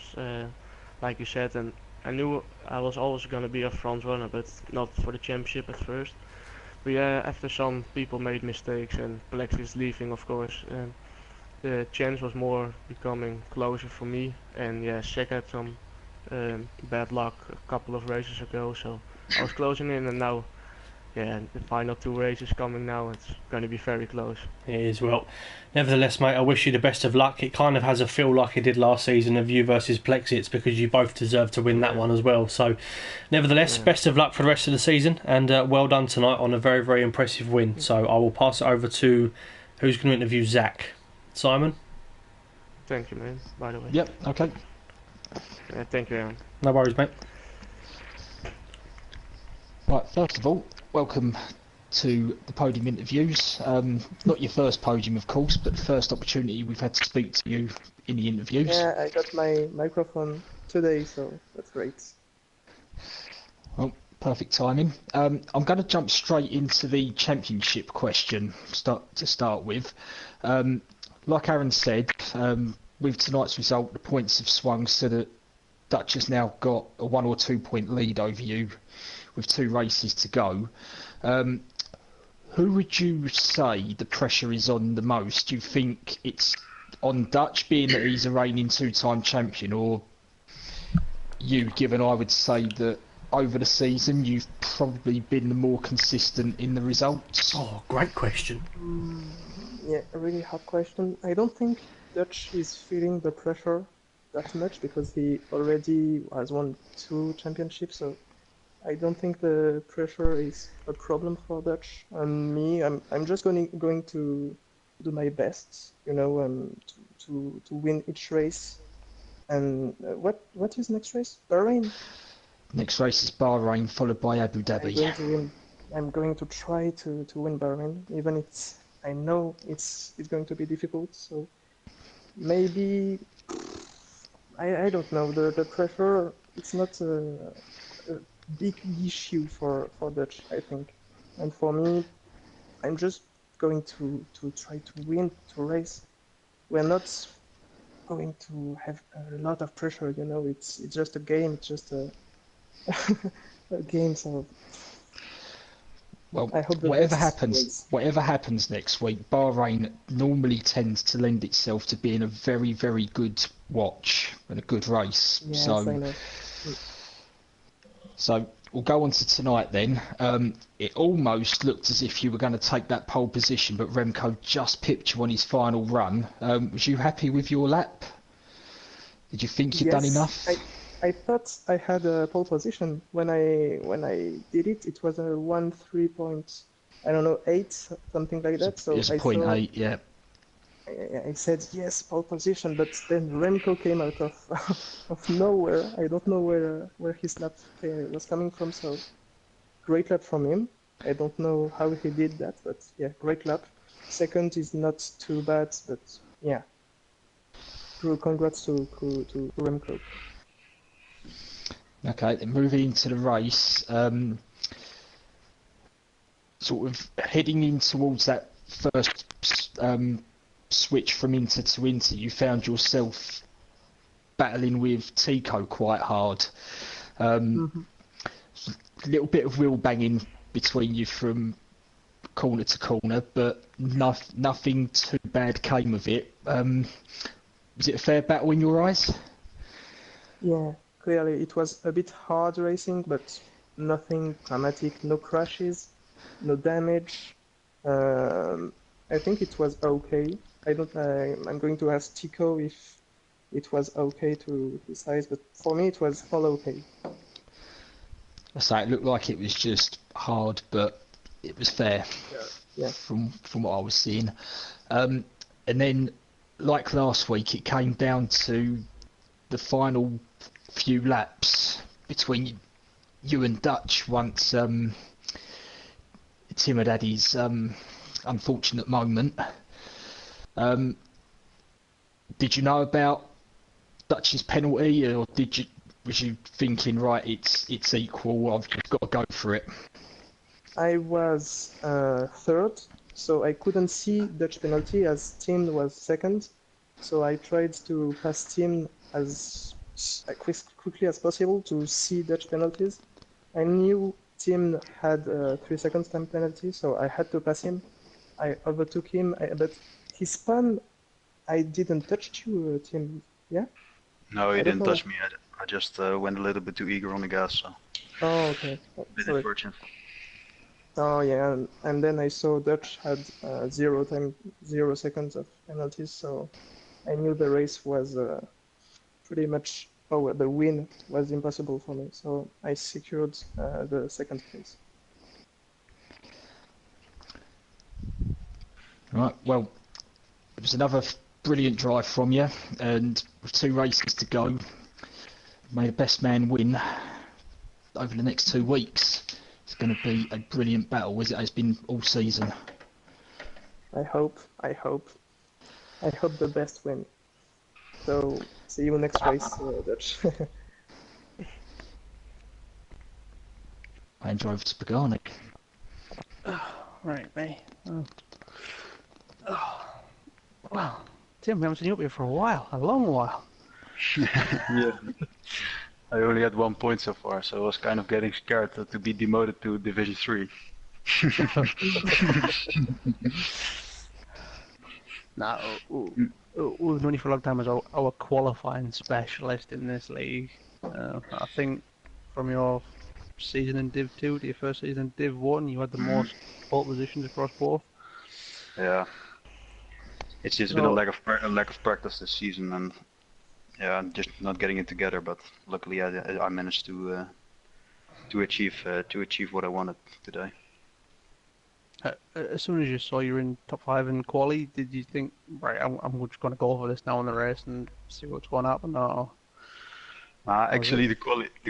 like you said, and I knew I was always gonna be a front runner, but not for the championship at first. But yeah, after some people made mistakes and Plex is leaving, of course, the chance was more becoming closer for me. And yeah, Zach had some bad luck a couple of races ago, so I was closing in, and now, yeah, the final 2 races coming now, it's going to be very close. It is. Well, nevertheless, mate, I wish you the best of luck. It kind of has a feel like it did last season of you versus Plexits, because you both deserve to win that one as well. So, nevertheless, best of luck for the rest of the season, and well done tonight on a very, very impressive win. So, I will pass it over to who's going to interview Zach. Simon? Thank you, man, by the way. Yep, okay. Thank you, Aaron. No worries, mate. Right, first of all, welcome to the podium interviews. Not your first podium, of course, but the first opportunity we've had to speak to you in the interviews. Yeah, I got my microphone today, so that's great. Well, perfect timing. I'm going to jump straight into the championship question to start with. Like Aaron said, with tonight's result, the points have swung so that Dutch has now got a 1 or 2 point lead over you with 2 races to go. Who would you say the pressure is on the most? Do you think it's on Dutch, being that he's a reigning 2-time champion, or you, given I would say that over the season you've probably been the more consistent in the results? Oh, great question. Yeah, a really hard question. I don't think Dutch is feeling the pressure that much, because he already has won 2 championships, so I don't think the pressure is a problem for Dutch. And me, I'm just going to do my best, to win each race. And what is next race? Bahrain? Next race is Bahrain, followed by Abu Dhabi. I'm going to try to win Bahrain, even I know it's going to be difficult. So maybe I don't know. The pressure, it's not a big issue for Dutch, I think. And for me, I'm just going to try to win, to race. We're not going to have a lot of pressure, it's just a game, it's just a game, so well, I hope whatever happens next week, Bahrain normally tends to lend itself to being a very, very good watch and a good race. Yes, I know. So we'll go on to tonight then. It almost looked as if you were going to take that pole position, but Remco just pipped you on his final run. Was you happy with your lap? Did you think you'd done enough? I thought I had a pole position when I did it. It was a 13.8, something like that. So it's 0.8, yeah. I said yes, pole position, but then Remco came out of nowhere. I don't know where his lap was coming from. So great lap from him. I don't know how he did that, but yeah, great lap. Second is not too bad, but yeah. Congrats to Remco. Okay, then moving into the race, sort of heading in towards that first switch from Inter to Inter, you found yourself battling with Tico quite hard. A little bit of wheel banging between you from corner to corner, but nothing too bad came of it. Was it a fair battle in your eyes? Yeah. Clearly, it was a bit hard racing, but nothing dramatic, no crashes, no damage. I think it was okay. I don't. I'm going to ask Tico if it was okay to size, but for me it was all okay. I say it looked like it was just hard, but it was fair. Yeah. From what I was seeing, and then like last week, it came down to the final few laps between you and Dutch once Tim had his unfortunate moment. Did you know about Dutch's penalty, or was you thinking, right, it's equal, I've just got to go for it? I was third, so I couldn't see Dutch penalty as Tim was second. So I tried to pass Tim as quickly as possible to see Dutch penalties. I knew Tim had 3 seconds time penalty, so I had to pass him. I overtook him, but his span, I didn't touch you, Tim. Yeah? No, he didn't touch me. I just went a little bit too eager on the gas, so. Oh, okay. Bit unfortunate. Oh yeah, and then I saw Dutch had 0 seconds of penalties, so I knew the race was pretty much, the win was impossible for me, so I secured the second place. Right, well, it was another brilliant drive from you, and with 2 races to go, may the best man win over the next 2 weeks. It's going to be a brilliant battle, as it has been all season. I hope the best win. So, see you next race, Dutch. I enjoy over to Pagani. Right, mate. Well, Tim, we haven't seen you up here for a while, a long while. Yeah. I only had 1 point so far, so I was kind of getting scared to be demoted to Division 3. Now, we've known you for a long time as our qualifying specialist in this league. I think from your season in Div 2 to your first season in Div 1, you had the most pole positions across both. Yeah. It's just been a lack of practice this season, and yeah, I'm just not getting it together. But luckily, I managed to achieve what I wanted today. As soon as you saw you were in top 5 in quali, did you think, right, I'm just going to go for this now in the race and see what's going to happen? Or Actually, the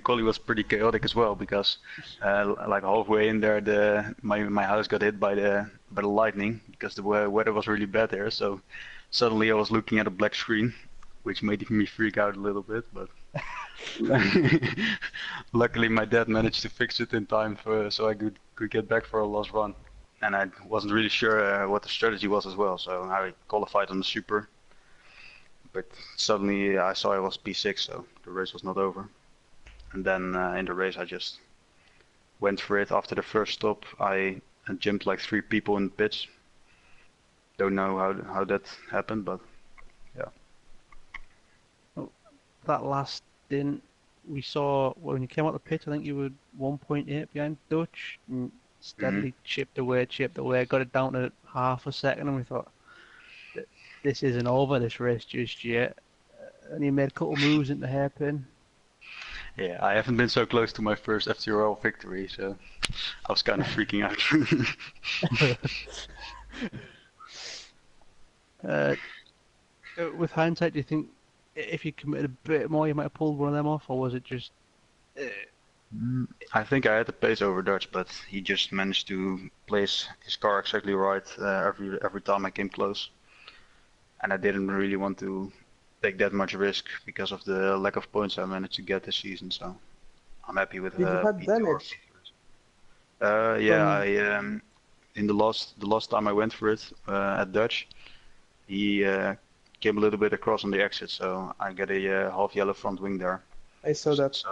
quali was pretty chaotic as well, because like halfway in there, my house got hit by the lightning, because the weather was really bad there. So suddenly I was looking at a black screen, which made me freak out a little bit. But luckily, my dad managed to fix it in time so I could get back for a last run. And I wasn't really sure what the strategy was as well, so I qualified on the super. But suddenly I saw I was P6, so the race was not over. And then in the race I just went for it. After the first stop I jumped like 3 people in the pits. Don't know how that happened, but yeah. Oh, that last stint, we saw when you came out the pit, I think you were 1.8 behind Dutch. And steadily chipped away, got it down to half a second, and we thought, this isn't over, this race just yet. And he made a couple moves into hairpin. Yeah, I haven't been so close to my first FTRL victory, so I was kind of freaking out. With hindsight, do you think if you committed a bit more, you might have pulled one of them off, or was it just... I think I had the pace over Dutch, but he just managed to place his car exactly right every time I came close. And I didn't really want to take that much risk because of the lack of points I managed to get this season, so I'm happy with Did you have damage? Yeah, in the last time I went for it at Dutch, he came a little bit across on the exit, so I get a half yellow front wing there. I saw that.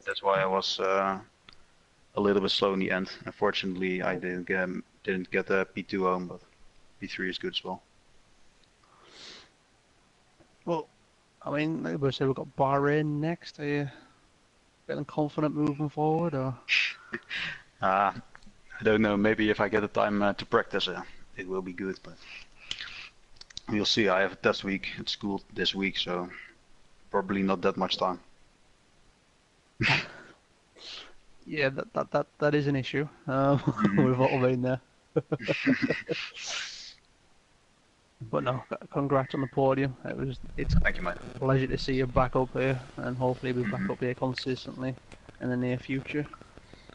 That's why I was a little bit slow in the end. Unfortunately, I didn't get a P2 home, but P3 is good as well. Well, I mean, like I said, we've got Bahrain next. Are you feeling confident moving forward, or? I don't know. Maybe if I get the time to practice, it will be good. But we'll see. I have a test week at school this week, so probably not that much time. Yeah, that is an issue. We've all been there. But no, congrats on the podium. It's Thank you, mate. a pleasure to see you back up here, and hopefully be back up here consistently in the near future.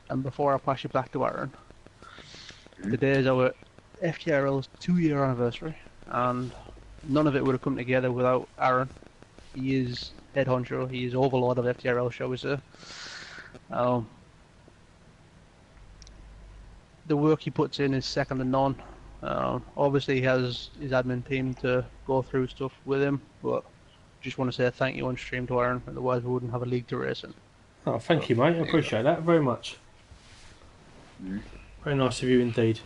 And before I pass you back to Aaron, today is our FTRL's 2-year anniversary, and none of it would have come together without Aaron. He is head honcho, he is overlord of FTRL, shall we say. The work he puts in is second to none. Obviously he has his admin team to go through stuff with him, but just want to say thank you on stream to Aaron, otherwise we wouldn't have a league to race in. Oh, thank you, mate. I appreciate that very much. Very nice of you indeed.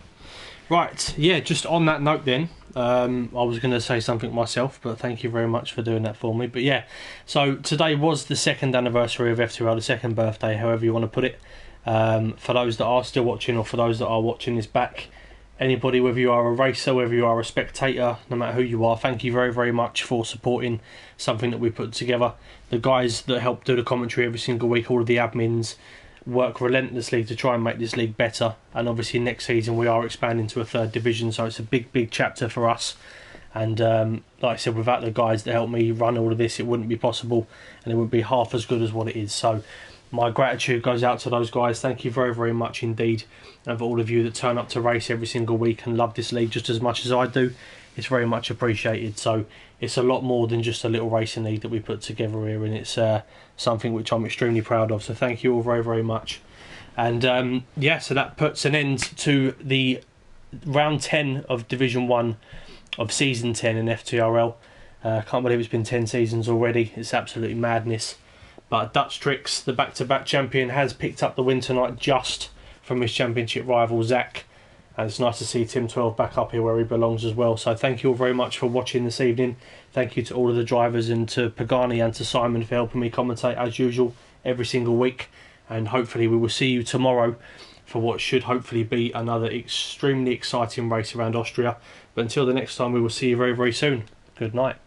Right, yeah, just on that note then, I was going to say something myself, but thank you very much for doing that for me. But yeah, so today was the second anniversary of FTRL, the second birthday, however you want to put it. For those that are still watching, or for those that are watching this back, anybody, whether you are a racer, whether you are a spectator, no matter who you are, thank you very, very much for supporting something that we put together. The guys that help do the commentary every single week, all of the admins, work relentlessly to try and make this league better. And obviously next season we are expanding to a 3rd division, so it's a big chapter for us. And like I said, without the guys that help me run all of this, it wouldn't be possible, and it wouldn't be half as good as what it is. So my gratitude goes out to those guys. Thank you very, very much indeed. And for all of you that turn up to race every single week and love this league just as much as I do, it's very much appreciated. So it's a lot more than just a little racing league that we put together here, and it's something which I'm extremely proud of. So thank you all very, very much. And yeah, so that puts an end to the round 10 of Division 1 of Season 10 in FTRL. Can't believe it's been 10 seasons already. It's absolutely madness. But Dutch Tricks, the back-to-back champion, has picked up the win tonight just from his championship rival Zach. And it's nice to see Tim 12 back up here where he belongs as well. So thank you all very much for watching this evening. Thank you to all of the drivers, and to Pagani and to Simon for helping me commentate as usual every single week. And hopefully we will see you tomorrow for what should hopefully be another extremely exciting race around Austria. But until the next time, we will see you very, very soon. Good night.